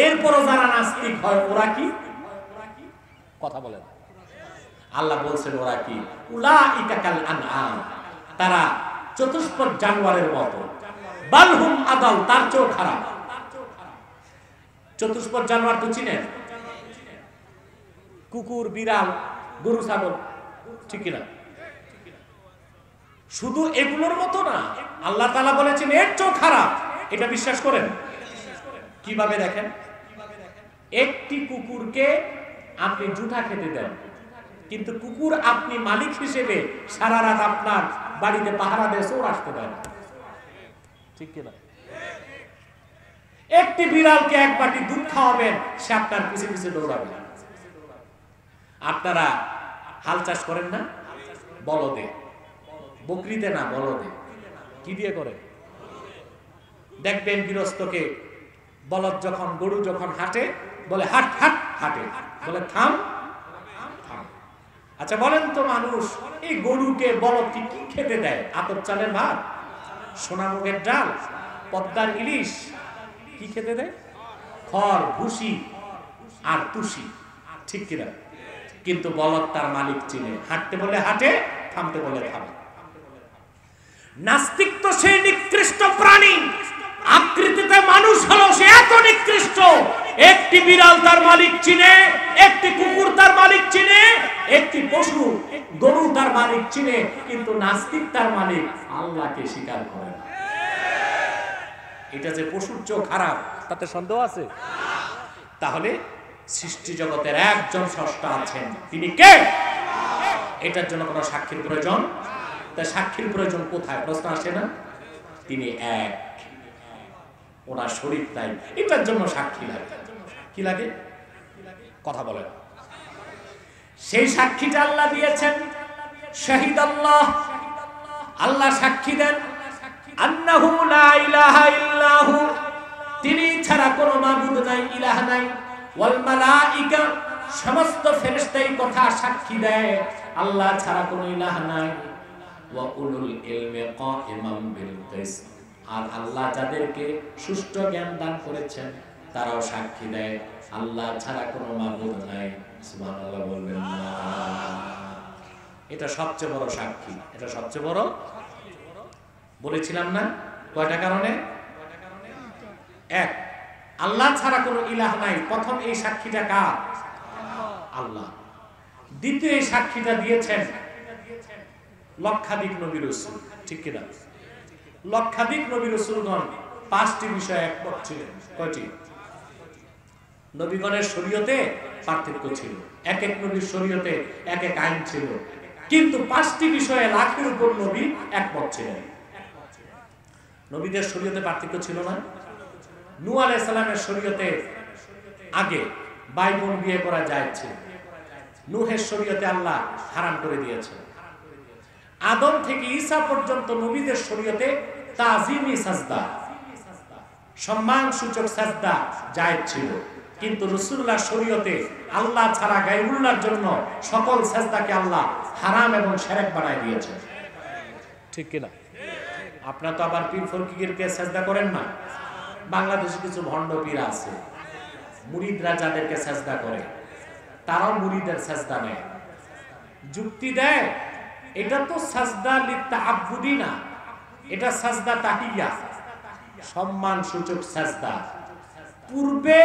[SPEAKER 1] এরপরও যারা নাস্তিক হয় ওরা কি কথা বলেন? আল্লাহ বলছেন ওরা কি? উলাইকা কাল আনআম, তারা চতুষ্পদ জানোয়ারের মতো, বালহুম আদাল, তার চেয়েও খারাপ। চতুষ্পদ জানোয়ার তো চিনেন? কুকুর, বিড়াল, গরু, ছাগল, ঠিক কিনা? শুধু এগুলোর মতো না, আল্লাহ তাআলা বলেছেন এর চেয়েও খারাপ। এটা বিশ্বাস করেন? কিভাবে দেখেন? একটি কুকুরকে আপনি জুঠা খেতে দেন, কিন্তু কুকুর আপনি মালিক হিসেবে সারা রাত আপনার বাড়িতে পাহারা দিয়ে চোর আসতে দেন, ঠিক কিনা? একটি বিড়ালকে 1 বাটি দুধ খাওয়াবেন, সে আপনার পিছে পিছে দৌড়াবে। আপনারা হাল চাষ করেন না? বলদে, বকরিতে না, বলদে। কি দিয়ে করে? দেখবেন গৃহস্থকে বলদ যখন, গরু যখন হাঁটে, বলে হাট হাট, হাঁটে, বলে থাম থাম। আচ্ছা বলেন তো, মানুষ এই গরুকে বলদকে কি খেতে দেয়? আতপ চালের ভাত, সোনামুগের ডাল, পদ্মার ইলিশ, কি খেতে দেয়? খড়, ভুসি আর তুষি, ঠিক কিনা? কিন্তু বলদ তার মালিক চিনে, হাঁটতে বলে হাঁটে, থামতে বলে থামে। নাস্তিক তো সেই নিকৃষ্ট প্রাণী, আকৃতিতে মানুষ হলো সে এত নিকৃষ্ট, একটি বিড়াল তার মালিক চিনে, একটি কুকুর তার মালিক চিনে, একটি পশু গরু তার মালিক চিনে, কিন্তু নাস্তিক তার মালিক আল্লাহকে স্বীকার করে না। এটা যে পশুর চেয়েও খারাপ তাতে সন্দেহ আছে? তাহলে সৃষ্টি জগতের একজন স্রষ্টা আছেন, তিনি কে? এটার জন্য কোনো সাক্ষীর প্রয়োজন? তা সাক্ষীর প্রয়োজন কোথায়? প্রশ্ন আসে না? তিনি এক, ওনার শরীর নাই, এটার জন্য সাক্ষী লাগে। কি লাগে? কথা বলেন। সেই সাক্ষীটা আল্লাহ দিয়েছেন, শাহিদ আল্লাহ। আল্লাহ সাক্ষী দেন আন্নাহু লা ইলাহা ইল্লাহু, তিনি ছাড়া কোনো মাবুদ নাই, ইলাহ নাই। ওয়াল মালাইকা, সমস্ত ফেরেশতাই কথা সাক্ষী দেয় আল্লাহ ছাড়া কোনো ইলাহ নাই। ওয়া উলুল ইলমি কাইমান বিল কিসত, আর আল্লাহ যাদেরকে সুষ্ঠু জ্ঞান দান করেছেন তারাও সাক্ষী দেয় আল্লাহ ছাড়া কোনো মাবুদ নাই। সুবহানাল্লাহ বলবেন না? এটা সবচেয়ে বড় সাক্ষী, এটা সবচেয়ে বড়। বলেছিলাম না কয়টা কারণে? এক, আল্লাহ ছাড়া কোনো ইলাহ নাই। প্রথম এই সাক্ষীটা কার? আল্লাহ। দ্বিতীয় এই সাক্ষীটা দিয়েছেন লক্ষাধিক নবী রাসূল, ঠিক কিনা? লক্ষাধিক নবী রাসূলগণ পাঁচটি বিষয়ে একমত ছিলেন। কয়টি? নবীগণের শরীয়তে পার্থক্য ছিল, এক এক নবীর শরীয়তে এক এক আইন ছিল, কিন্তু পাঁচটি বিষয়ে লাখের উপর নবী একমত ছিলেন। নবীদের শরীয়তে পার্থক্য ছিল না? নূহ আলাইহিস সালামের শরীয়তে আগে ভাই বোন বিয়ে করা জায়েজ ছিল, নূহের শরীয়তে আল্লাহ হারাম করে দিয়েছেন। আদম থেকে ঈসা পর্যন্ত নবীদের শরীয়তে তাজিমি সাজদা, সম্মান সূচক সাজদা জায়েজ ছিল, কিন্তু রাসূলুল্লাহ শরীয়তে আল্লাহ ছাড়া গায়রুল্লাহর জন্য সকল সাজদাকে আল্লাহ হারাম এবং শিরক বানায় দিয়েছেন, ঠিক কিনা? আপনারা তো আবার পীর ফকিরকে সাজদা করেন না। বাংলাদেশে কিছু ভণ্ড পীর আছে, মুরিদরা যাদেরকে সাজদা করে তারাও মুরিদের সাজদা নেয়, যুক্তি দেয় এটা তো সাজদা লিতাআব্বুদি না, এটা সাজদা তাহিয়া, সম্মান সূচক সাজদা। পূর্বে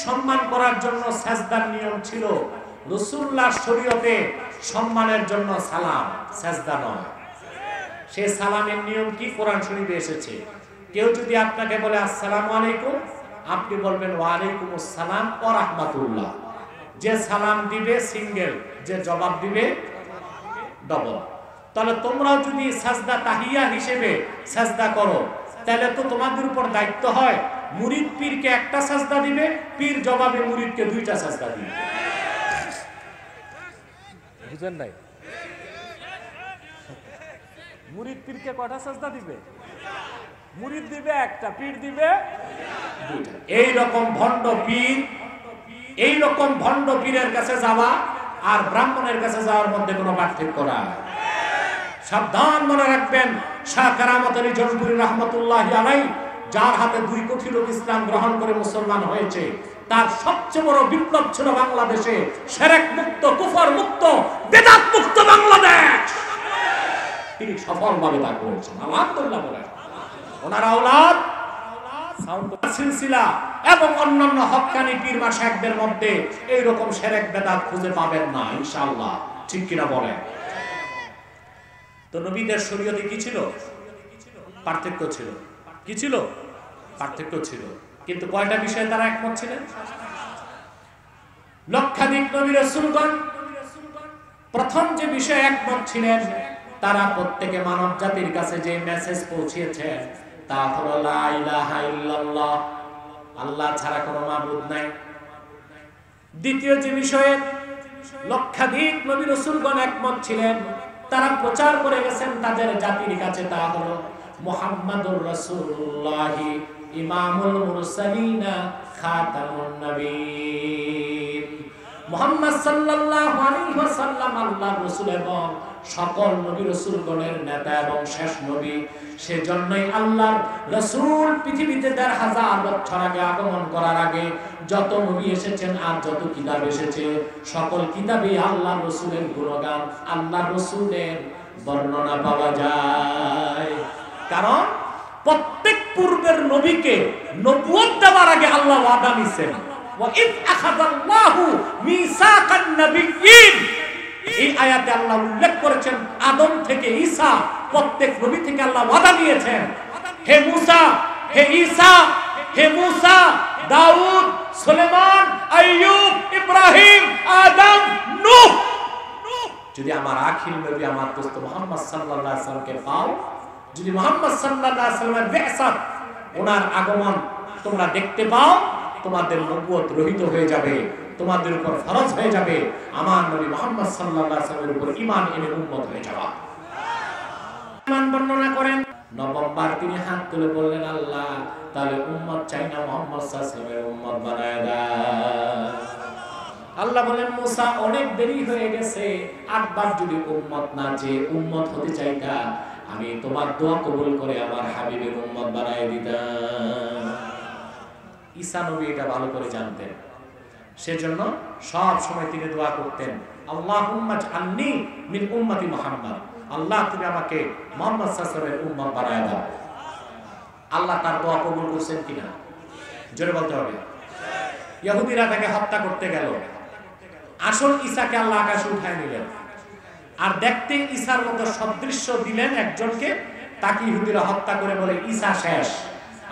[SPEAKER 1] সম্মান করার জন্য সাজদার নিয়ম ছিল, রাসূলুল্লাহ শরীয়তে সম্মানের জন্য সালাম, সাজদা নয়। সেই সালামের নিয়ম কি? কোরআন শরীফে এসেছে। কেউ যদি আপনাকে বলে আসসালামু আলাইকুম, আপনি বলবেন ওয়া আলাইকুমুস সালাম ওয়া রাহমাতুল্লাহ। যে সালাম দিবে সিঙ্গেল, যে জবাব দিবে ডবল। তাহলে তোমরাও যদি সাজদা তাহিয়া হিসেবে সাজদা করো, তাহলে তো তোমাদের উপর দায়িত্ব হয় মুরিদ পীরকে একটা সাজদা দিবে, পীর জবাবে মুরিদকে দুইটা সাজদা দিবে। বুঝেন নাই? মুরিদ পীরকে কয়টা সাজদা দিবে? মুরিদ দিবে একটা, পীর দিবে দুইটা। এই রকম ভণ্ড পীর, এই রকম ভণ্ড পীরের কাছে যাওয়া আর ব্রাহ্মণের কাছে যাওয়ার মধ্যে কোনো পার্থক্য নাই। সাবধান, মনে রাখবেন, শাহ কারামত আলী জৌনপুরী রাহমাতুল্লাহি আলাইহি, যার হাতে 2 কোটি লোক ইসলাম গ্রহণ করে মুসলমান হয়েছে, তার সবচেয়ে বড় বিপ্লব ছিল বাংলাদেশে শিরক মুক্ত, কুফর মুক্ত, বেদাত মুক্ত বাংলাদেশ। তিনি সফলভাবে তা করেছেন, আলহামদুলিল্লাহ বলেন। ওনার আওলাদ সিলসিলা এবং অন্যান্য হক্কানি পীর মাশায়েখদের মধ্যে এই রকম শিরক বেদাত খুঁজে পাবেন না ইনশাআল্লাহ, ঠিক কিনা বলেন? তো নবীদের শরীয়তে কি ছিল? পার্থক্য ছিল। কি ছিল? পার্থক্য ছিল। কিন্তু কয়টা বিষয়ে তারা একমত ছিলেন? লক্ষাধিক নবী রাসূলগণ প্রথম যে বিষয়ে একমত ছিলেন, তারা প্রত্যেকে মানব জাতির কাছে যে মেসেজ পৌঁছিয়েছেন তা হলো লা ইলাহা ইল্লাল্লাহ, আল্লাহ ছাড়া কোনো মাবুদ নাই। দ্বিতীয় যে বিষয়ে লক্ষাধিক নবী রাসূলগণ একমত ছিলেন, তারা প্রচার করে গেছেন তাদের জাতির কাছে, তা হলো মুহাম্মাদুর রাসূলুল্লাহ ইমামুল মুরসালিন খাতামুন নবীন। মুহাম্মদ সাল্লাল্লাহু আলাইহি ওয়াসাল্লাম আল্লাহর রাসূল এবং সকল নবী রাসূলগণের নেতা এবং শেষ নবী। সেজন্যই আল্লাহর রাসূল পৃথিবীতে ১৫০০ বছর আগে আগমন করার আগে যত নবী এসেছেন আর যত কিতাব এসেছে সকল কিতাবে আল্লাহর রাসূলের গুণগান, আল্লাহর রাসূলের বর্ণনা পাওয়া যায়। কারণ প্রত্যেক পূর্বের নবীকে নবুয়ত দেওয়ার আগে আল্লাহ ওয়াদা নিছেন, ওয়া ইয আখাযাল্লাহু মিসাকান নাবিয়্যিন। এই আয়াতে আল্লাহ উল্লেখ করেছেন আদম থেকে ঈসা প্রত্যেক নবী থেকে আল্লাহ ওয়াদা নিয়েছেন, হে মুসা, হে ঈসা, হে মুসা, দাউদ, সুলেমান, আইয়ুব, ইব্রাহিম, আদম, নূহ, যদি আমার আখির নবী আমার দোস্ত মুহাম্মদ সাল্লাল্লাহু আলাইহি ওয়াসাল্লামকে পাও, যদি মুহাম্মদ সাল্লাল্লাহু আলাইহি ওয়াসাল্লামের বিআসাত ওনার আগমন তোমরা দেখতে পাও, তোমাদের নবুয়ত রহিত হয়ে যাবে, তোমাদের উপর ফরজ হয়ে যাবে আমার নবী মুহাম্মদ সাল্লাল্লাহু আলাইহি ওয়াসাল্লামের উপর ঈমান এনে উম্মত হয়ে যাওয়া। ঈমান বর্ণনা করেন নবমবার তিনি হাত তুলে বললেন, আল্লাহ তাহলে উম্মত চাই না, মুহাম্মদ সাল্লাল্লাহু আলাইহি ওয়াসাল্লামের উম্মত বানায় দাও। আল্লাহ বলেন, মুসা অনেক দেরি হয়ে গেছে, ৮ বার যদি উম্মত না যে উম্মত হতে চাইতা আমি তোমার দোয়া কবুল করে আমার হাবিবের উম্মত বানায় দিতাম। ঈসা নবী এটা ভালো করে জানতেন, সেজন্য সব সময় তিনি দোয়া করতেন, আল্লাহুম্মা জাআলনি মিন উম্মতি মুহাম্মদ, আল্লাহ তুমি আমাকে মুহাম্মদ সাল্লাল্লাহু আলাইহি ওয়াসাল্লামের উম্মত বানায় দাও। আল্লাহ তার দোয়া কবুল করেছেন কিনা জোরে বলতে হবে। ইহুদিরা তাকে হত্যা করতে গেল, আসল ঈসাকে আল্লাহ আকাশে উঠায় নিলেন, আর দেখতে ঈসার মতো সদৃশ্য দিলেন একজনকে, তাকে ইহুদিরা হত্যা করে বলে ঈসা শেষ।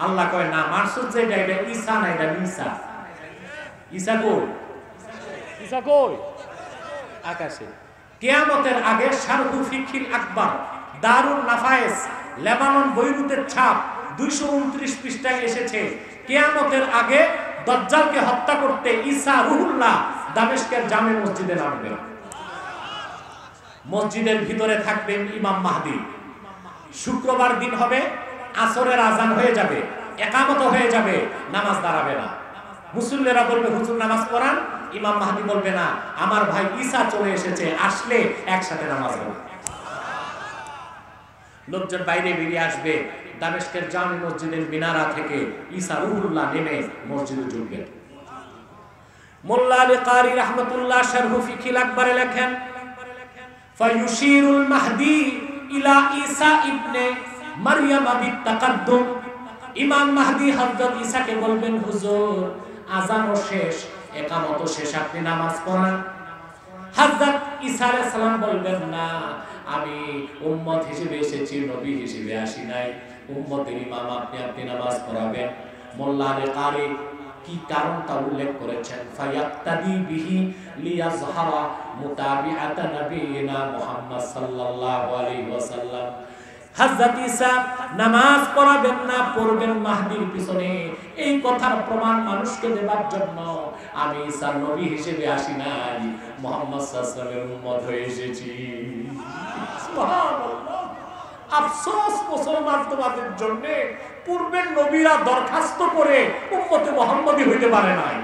[SPEAKER 1] আল্লাহ কয় না, মারসুদ যে এটা ঈসা না, এটা ঈসা। ঈসা কই? ঈসা কই? আকাশে। কিয়ামতের আগে শারহু ফিকিল আকবার, দারুন নাফায়েস, লেবানন বৈরুতের ছাপ 229 পৃষ্ঠায় এসেছে, কিয়ামতের আগে দাজ্জালকে হত্যা করতে ঈসা রুহুল্লাহ দামেস্কের জামে মসজিদে নামবেন। মসজিদের ভিতরে থাকবেন ইমাম মাহদি। শুক্রবার দিন হবে, আসরের আজান হয়ে যাবে, একামত হয়ে যাবে, নামাজ দাঁড়াবে না। মুসল্লিরা বলবে হুজুর নামাজ পড়ান, ইমাম মাহদি বলবে না, আমার ভাই ঈসা চলে এসেছে, আসলে একসাথে নামাজ হবে। লোকজন বাইরে বেরিয়ে আসবে, দামেস্কের জামে মসজিদের মিনারা থেকে ঈসা রুহুল্লাহ নেমে মসজিদে ঢুকবেন। মোল্লা আলী কারি রাহমাতুল্লাহ শারহু ফিকিল আকবরে লেখেন, ফায়ুশিরুল মাহদি ইলা ঈসা ইবনে মারইয়াম বিতাকাদ্দুম। ইমাম মাহদি হযরত ঈসাকে বলবেন, হুজুর আযানও শেষ, একামতও শেষ, আপনি নামাজ পড়ান। হযরত ঈসা আলাইহিস সালাম বলবেন, না, আমি উম্মত হিসেবে এসেছি, নবী হিসেবে আসি নাই, উম্মতের ইমাম আপনি নামাজ পড়াবেন। মোল্লা আলী কারি কি কারণটা উল্লেখ করেছেন, ফায়াক্তাদি বিহি লিয়াজহারা মুতাবিআতা নবিয়িনা মুহাম্মদ সাল্লাল্লাহু আলাইহি ওয়াসাল্লাম। হযরত ঈসা নামাজ পড়াবেন না, পড়বেন মাহদির পিছনে, এই কথার প্রমাণ মানুষকে দেবার জন্য আমি ঈসা নবী হিসেবে আসি নাই, মুহাম্মদ সাল্লাল্লাহু আলাইহি ওয়াসাল্লামের উম্মত হয়ে এসেছি। সুবহানাল্লাহ। আফসোস মুসলমান তোমাদের জন্য, পূর্বের নবীরা দরখাস্ত করে উম্মতে মুহাম্মদী হইতে পারে নাই,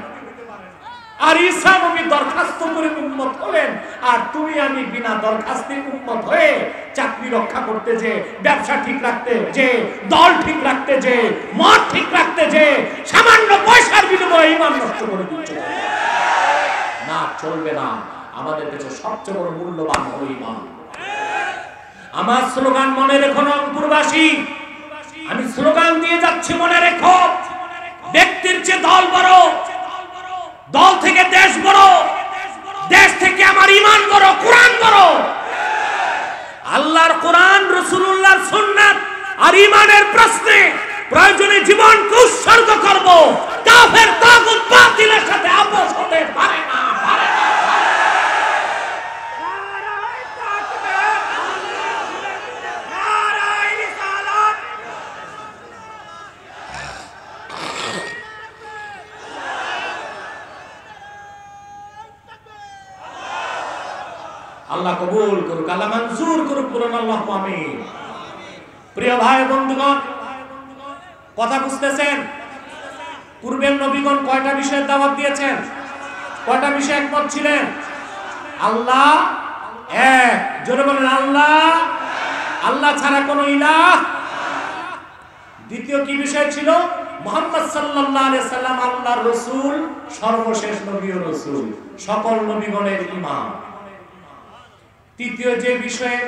[SPEAKER 1] আর ঈসা নবী দরখাস্ত করে উম্মত হলেন, আর তুমি আমি বিনা দরখাস্তে উম্মত হয়ে চাকরি রক্ষা করতে যে, ব্যবসা ঠিক রাখতে যে, দল ঠিক রাখতে যে, মত ঠিক রাখতে যে, সামান্য পয়সার বিনিময়ে ঈমান নষ্ট করে দিচ্ছে। না, চলবে না। আমাদের কাছে সবচেয়ে বড় মূল্যবান হলো ঈমান। আমার স্লোগান মনে রেখো রংপুরবাসী, আমি স্লোগান দিয়ে যাচ্ছি, মনে রেখো, ব্যক্তির চেয়ে দল বড়, দল থেকে দেশ বড়, দেশ থেকে আমার ঈমান বড়, কোরআন বড়। আল্লাহর কোরআন, রাসূলুল্লাহর সুন্নাত আর ঈমানের প্রশ্নে প্রয়োজনে জীবনকে উৎসর্গ করব। কাফের তাগুত বাতিলের সাথে আপোষ হতে পারে না, পারে না। আল্লাহ কবুল করুক, আল্লাহ মঞ্জুর করুক, বলুন আল্লাহু আমিন। প্রিয় ভাই বন্ধুগণ, কথা বুঝতেছেন? পূর্বের নবীগণ কয়টা বিষয়ের দাওয়াত দিয়েছেন? কয়টা বিষয়ে একমত ছিলেন? আল্লাহ এক, জোরে বলেন আল্লাহ, আল্লাহ ছাড়া কোনো ইলাহ। দ্বিতীয় কি বিষয় ছিল? মুহাম্মদ সাল্লাল্লাহু আলাইহি সাল্লাম আল্লাহর রাসূল, সর্বশেষ নবী ও রাসূল, সকল নবীগণের ইমাম। তৃতীয় যে বিষয়ে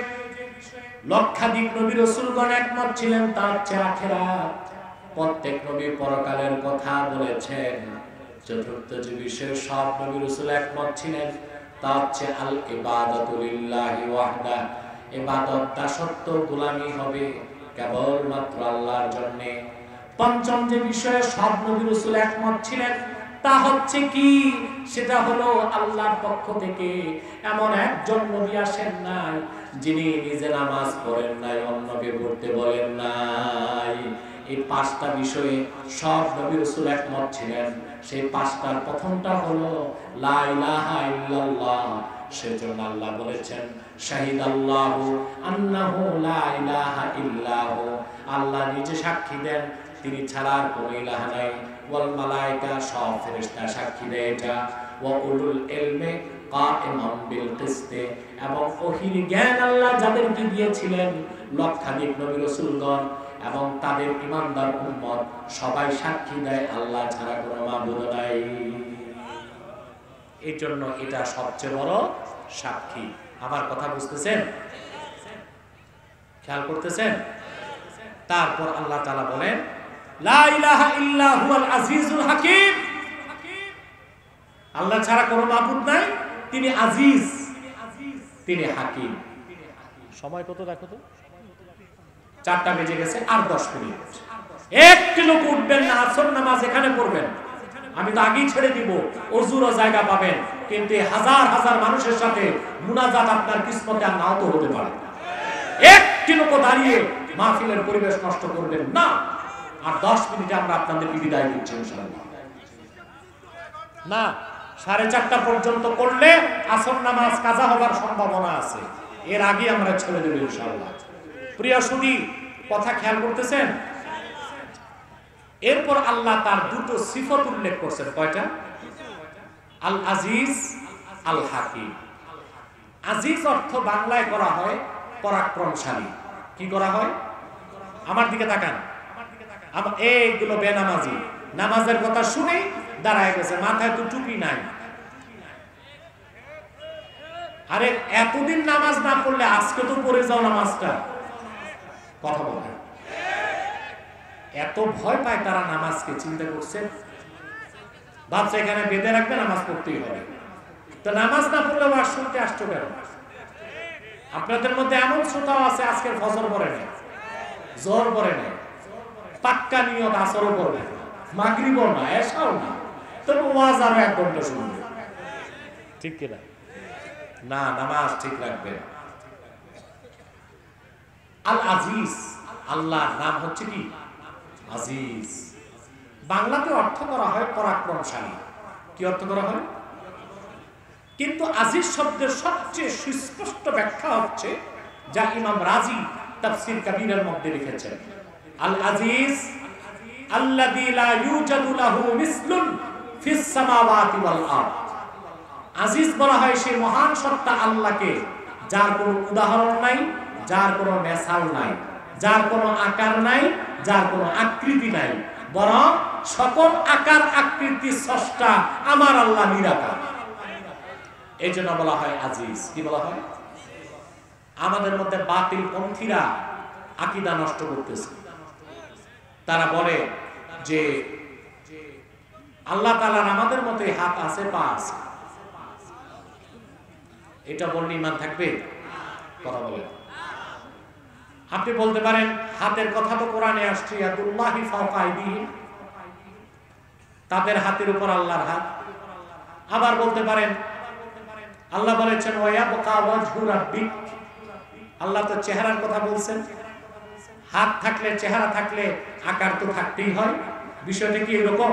[SPEAKER 1] লক্ষাধিক নবী রাসূলগণ একমত ছিলেন তা হচ্ছে আখিরাত। প্রত্যেক নবী পরকালের কথা বলেছেন। চতুর্থ যে বিষয়ে সব নবী রাসূল একমত ছিলেন তা হচ্ছে আল ইবাদাতু লিল্লাহি ওয়াহদা, ইবাদত দাসত্ব গোলামি হবে কেবলমাত্র আল্লাহর জন্য। পঞ্চম যে বিষয়ে সব নবী রাসূল একমত ছিলেন তা হচ্ছে কি? সেটা হলো আল্লাহর পক্ষ থেকে এমন একজন নবী আসেন নাই যিনি নিজে নামাজ পড়েন নাই, অন্যকে পড়তে বলেন নাই। এই পাঁচটা বিষয়ে সব নবী রাসূল একমত ছিলেন। সেই পাঁচটার প্রথমটা হলো লা ইলাহা ইল্লাল্লাহ। সেজন্য আল্লাহ বলেছেন শাহিদাল্লাহু আন্নাহু লা ইলাহা ইল্লাহু, আল্লাহ নিজে সাক্ষী দেন তিনি ছাড়া আর কোনো ইলাহ নাই। ওয়াল মালায়েকা, সব ফেরেশতা সাক্ষী দেয় এটা। ওয়া উলুল ইলমি কাইমান বিল কিসতে, এবং ওহীর জ্ঞান আল্লাহ যাদেরকে দিয়েছিলেন লক্ষাধিক নবী রাসূলগণ এবং তাদের ঈমানদার উম্মত সবাই সাক্ষী দেয় আল্লাহ ছাড়া কোনো মাবুদ নাই। এই জন্য এটা সবচেয়ে বড় সাক্ষী। আমার কথা বুঝতেছেন? খেয়াল করতেছেন? তারপর আল্লাহ তাআলা বলেন লা ইলাহা ইল্লা হুয়াল আজিজুল হাকীম। আল্লাহ ছাড়া কোনো মাবুদ নাই, তিনি আজিজ, তিনি হাকিম। সময় কত দেখো তো? 4টা বেজে গেছে, আর 10 মিনিট। একটি লোক উঠবেন না, আসর নামাজ এখানে পড়বেন। আমি তো আগেই ছেড়ে দিব, ওযুরও জায়গা পাবেন, কিন্তু হাজার হাজার মানুষের সাথে মুনাজাত আপনার কিসমতে আর নাও তো হতে পারে। একটি লোক দাঁড়িয়ে মাহফিলের পরিবেশ নষ্ট করবেন না। আর 10 মিনিটে আমরা আপনাদেরকে বিদায় দিচ্ছি ইনশাআল্লাহ। না, 4:30 পর্যন্ত করলে আসর নামাজ কাজা হবার সম্ভাবনা আছে, এর আগে আমরা ছেড়ে দেব ইনশাআল্লাহ। প্রিয় সুধী, কথা খেয়াল করতেছেন? এরপর আল্লাহ তার দুটো সিফত উল্লেখ করছেন। কয়টা? আল আজিজ, আল হাকিম। আজিজ অর্থ বাংলায় করা হয় পরাক্রমশালী। কি করা হয়? আমার দিকে তাকান। এইগুলো বেনামাজি নামাজের কথা শুনে দাঁড়ায় গেছে, মাথায় তো টুপি নাই। আরে এতদিন নামাজ না পড়লে আজকে তো পড়ে যাও নামাজটা। কথা বলে এত ভয় পায় তারা নামাজকে। চিন্তা করছে, ভাবছে এখানে বেঁধে রাখবে, নামাজ পড়তেই হবে। তো নামাজ না পড়লে ওয়াজ শুনতে আসছো কেন? আপনাদের মধ্যে এমন শ্রোতাও আছে আজকের ফজর পড়ে নেই, জোহর পড়ে নেই, পাক্কা নিয়ত আসরও পড়বে, মাগরিবও না, এশাও না, তবে ওয়াজ আরো 1 ঘন্টা শুনবে। ঠিক কিনা? না, নামাজ ঠিক রাখবে। আল আজিজ, আল্লাহর নাম হচ্ছে কি? আজিজ। বাংলাতে অর্থ করা হয় পরাক্রমশালী। কি অর্থ করা হয়? কিন্তু আজিজ শব্দের সবচেয়ে সুস্পষ্ট ব্যাখ্যা হচ্ছে যা ইমাম রাজি তাফসীর কবীরের মধ্যে লিখেছেন। আল আজিজ আল্লাযী লা ইউজাদু লাহু মিসলুন ফিস সামাওয়াতি ওয়াল আরদ। আজিজ বলা হয় সেই মহান সত্তা আল্লাহকে যার কোনো উদাহরণ নাই, যার কোনো মেসাল নাই, যার কোনো আকার নাই, যার কোনো আকৃতি নাই, বরং সকল আকার আকৃতি স্রষ্টা আমার আল্লাহ নিরাকার। এই জন্য বলা হয় আজিজ। কি বলা হয়? আমাদের মধ্যে বাতিল পন্থীরা আকীদা নষ্ট করতেছে। তারা বলে যে আল্লাহ তাআলার আমাদের মতোই হাত আছে, পা আছে। এটা বললে ঈমান থাকবে? কথা বলে। আপনি বলতে পারেন হাতের কথা তো কোরআনে আসছে, ইয়াদুল্লাহি ফাওকা আইদিহিম, তাদের হাতের উপর আল্লাহর হাত। আবার বলতে পারেন আল্লাহ বলেছেন ওয়ায়াবকা ওয়াজহু রাব্বিক, আল্লাহ তো চেহারার কথা বলছেন। হাত থাকলে, চেহারা থাকলে আকার তো থাকতেই হয়। বিষয়টা কি এরকম?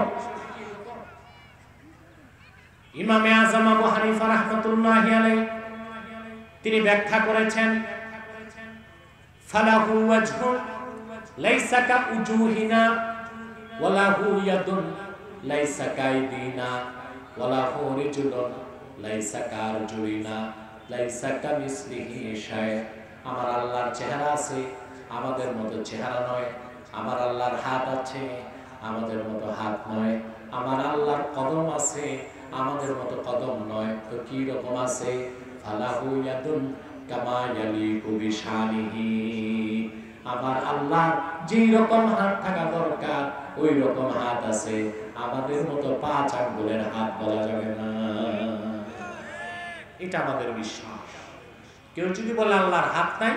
[SPEAKER 1] ইমামে আযম আবু হানিফা রাহমাতুল্লাহি আলাইহি তিনি ব্যাখ্যা করেছেন ফালাহু ওয়াজহুন লাইসা কা উজুহিনা ওয়া লাহু ইয়াদুন লাইসা কাইদিনা। ওয়ালাহু রিজলুন লাইসা কারজুলিনা লাইসা কামিসলিহি শাই। আমার আল্লাহর চেহারা আছে, আমাদের মতো চেহারা নয়। আমার আল্লাহর হাত আছে, আমাদের মতো হাত নয়। আমার আল্লাহর কদম আছে, আমাদের মতো কদম নয়। তো কি রকম আছে? ফালাহু ইয়াদুন কামা ইয়ালিকু বিশানিহি। আমার আল্লাহ যেই রকম হাত থাকা দরকার ওই রকম হাত আছে। আমাদের মতো 5 আঙ্গুলের হাত বলা যাবে না। এটা আমাদের বিশ্বাস। কেউ যদি বলে আল্লাহর হাত নাই,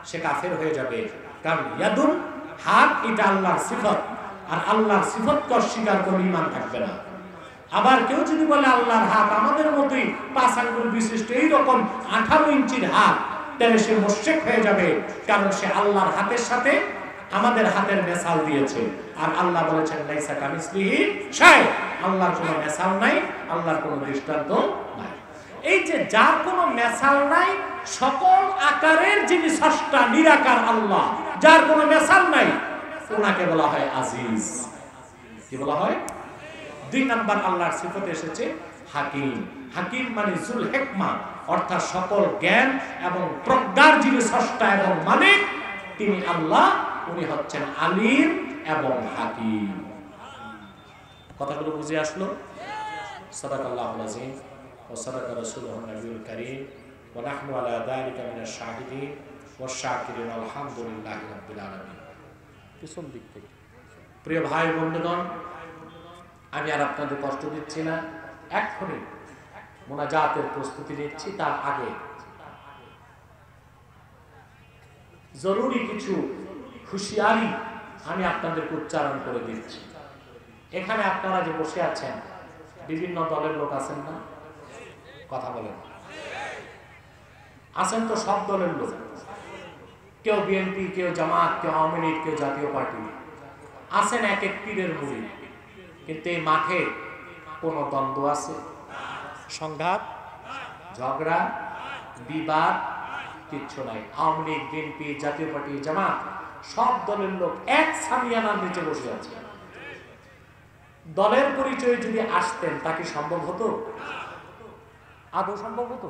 [SPEAKER 1] সে কাফের হয়ে যাবে। কারণ ইয়াদুন হাত, এটা আল্লাহর সিফত, আর আল্লাহর সিফতকে অস্বীকার করলে ঈমান থাকবে না। আবার কেউ যদি বলে আল্লাহর হাত আমাদের মতোই 5 আঙ্গুল বিশিষ্ট, এইরকম 18 ইঞ্চির হাত, তাহলে সে মুশরিক হয়ে যাবে। কারণ সে আল্লাহর হাতের সাথে আমাদের হাতের মেসাল দিয়েছে। আর আল্লাহ বলেছেন লাইসা কামিসলিহি শাই, আল্লাহর কোনো মেসাল নাই, আল্লাহর কোনো দৃষ্টান্ত নাই। এই যে যার কোনো মেসাল নাই, সকল আকারের যিনি স্রষ্টা নিরাকার আল্লাহ, যার কোনো মেসাল নাই, ওনাকে বলা হয় আজিজ। কি বলা হয়? 2 নাম্বার আল্লাহর সিফতে এসেছে হাকিম। হাকিম মানে জুল হিকমা, অর্থাৎ সকল জ্ঞান এবং প্রজ্ঞার যিনি স্রষ্টা এবং মালিক, তিনি আল্লাহ। উনি হচ্ছেন আলিম এবং হাকিম। কথাগুলো বুঝে আসলো? সাদাকাল্লাহুল আযীম ওয়া সাদাকা রাসূলুহুন নবিয়ুল কারীম ওয়া নাহনু আলা যালিকা মিনাশ শাহিদিন ওয়াশ শাকিরিন আলহামদুলিল্লাহি রাব্বিল আলামিন। পিছন দিক থেকে প্রিয় ভাই বন্ধুগণ, আমি আর আপনাদের কষ্ট দিচ্ছি না। এক্ষুনি মুনাজাতের প্রস্তুতি নিচ্ছি। তার আগে জরুরি কিছু হুঁশিয়ারি আমি আপনাদেরকে উচ্চারণ করে দিচ্ছি। এখানে আপনারা যে বসে আছেন, বিভিন্ন দলের লোক আছেন না? কথা বলেন। আছেন তো সব দলের লোক। কেউ বিএনপি, কেউ জামাত, কেউ আওয়ামী লীগ, কেউ জাতীয় পার্টি। আছেন এক এক পীরের মুরিদ। কিন্তু এই মাঠে কোন দ্বন্দ্ব আছে? সংঘাত, ঝগড়া, বিবাদ কিচ্ছু নাই। আওয়ামী লীগ, বিএনপি, জাতীয় পার্টি, জামাত, সব দলের লোক এক সামিয়ানার নিচে বসে আছে। দলের পরিচয় যদি আসতেন, তা কি সম্ভব হতো? আদৌ সম্ভব হতো?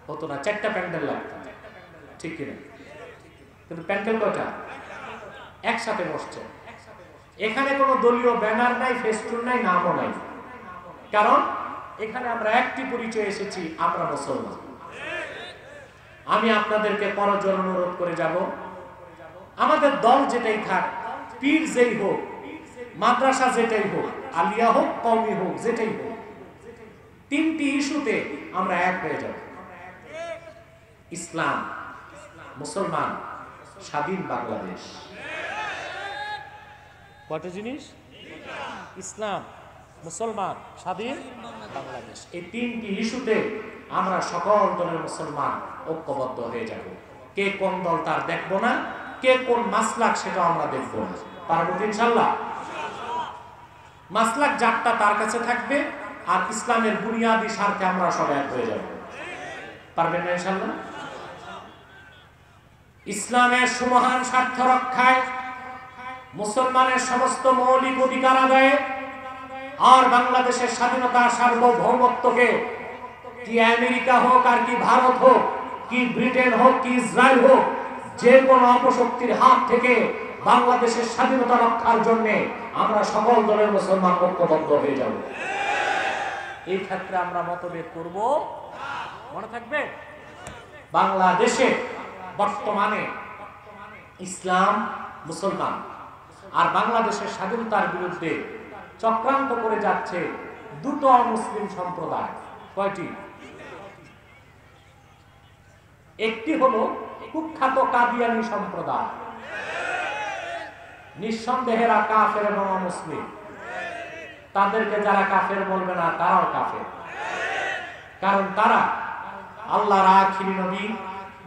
[SPEAKER 1] হতো না। 4টা প্যান্ডেল লাগতো, ঠিক কিনা? কিন্তু প্যান্ডেল কয়টা? একসাথে বসছে। এখানে কোনো দলীয় ব্যানার নাই, ফেস্টুন নাই, নামও নাই। কারণ এখানে আমরা একটি পরিচয় এসেছি, আমরা মুসলমান। আমি আপনাদেরকে করজোড়ে অনুরোধ করে যাব, আমাদের দল যেটাই থাক, পীর যেই হোক, মাদ্রাসা যেটাই হোক, আলিয়া হোক, কওমি হোক, যেটাই হোক, 3টি ইস্যুতে আমরা এক হয়ে যাব। ইসলাম, মুসলমান, স্বাধীন বাংলাদেশ। কয়টা জিনিস? ইসলাম, মুসলমান, স্বাধীন বাংলাদেশ। এই 3টি ইস্যুতে আমরা সকল দলের মুসলমান ঐক্যবদ্ধ হয়ে যাব। কে কোন দল তার দেখবো না, কে কোন মাসলাক সেটা আমরা দেখবো না। পারবো ইনশাআল্লাহ? মাসলাক যারটা তার কাছে থাকবে, আর ইসলামের বুনিয়াদী স্বার্থে আমরা সবাই এক হয়ে যাব। পারবেন না ইনশাআল্লাহ? ইসলামের সুমহান স্বার্থ রক্ষায়, মুসলমানের সমস্ত মৌলিক অধিকার আদায়ে, আর বাংলাদেশের স্বাধীনতা সার্বভৌমত্বকে, কি আমেরিকা হোক, আর কি ভারত হোক, কি ব্রিটেন হোক, কি ইসরায়েল হোক, যে কোনো অপশক্তির হাত থেকে বাংলাদেশের স্বাধীনতা রক্ষার জন্য আমরা সকল দলের মুসলমান ঐক্যবদ্ধ হয়ে যাব। এই ক্ষেত্রে আমরা মতভেদ করব, মনে থাকবে? বাংলাদেশে বর্তমানে ইসলাম, মুসলমান আর বাংলাদেশের স্বাধীনতার বিরুদ্ধে চক্রান্ত করে যাচ্ছে 2টো মুসলিম সম্প্রদায়। কয়টি? একটি হলো কুখ্যাত কাদিয়ানী সম্প্রদায়। নিঃসন্দেহেরা কাফের এবং অমুসলিম। তাদেরকে যারা কাফের বলবে না, তারাও কাফের। কারণ তারা আল্লাহর আখিরি নবী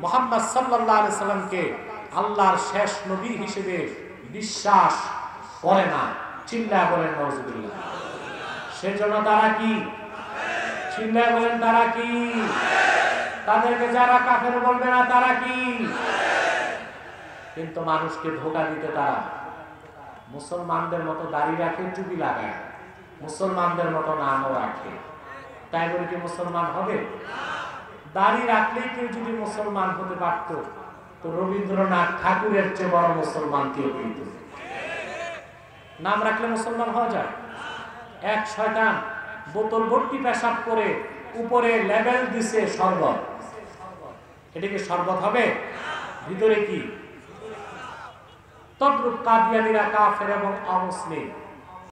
[SPEAKER 1] মুহাম্মদ সাল্লাল্লাহু আলাইহি সাল্লামকে আল্লাহর শেষ নবী হিসেবে বিশ্বাস করে না। চিল্লায় বলেন নাউজুবিল্লাহ। সেজন্য তারা কি? চিল্লায় বলেন তারা কি? তাদেরকে যারা কাফের বলবে না, তারা কি? কিন্তু মানুষকে ধোঁকা দিতে তারা মুসলমানদের মতো দাড়ি রাখে, টুপি লাগায়, মুসলমানদের মতো নামও রাখে, তাই বলে কি মুসলমান হবে? দাড়ি রাখলেই কেউ যদি মুসলমান হতে পারত, তো রবীন্দ্রনাথ ঠাকুরের চেয়ে বড় মুসলমান কেউ হইত। নাম রাখলে মুসলমান হওয়া যায়? এক শয়তান বোতল ভর্তি পেশাব করে উপরে লেবেল দিছে শরবত, এটা কি শরবত হবে? ভিতরে কি? তদ্রুপ কাদিয়ানীরা কাফের এবং অমুসলিম।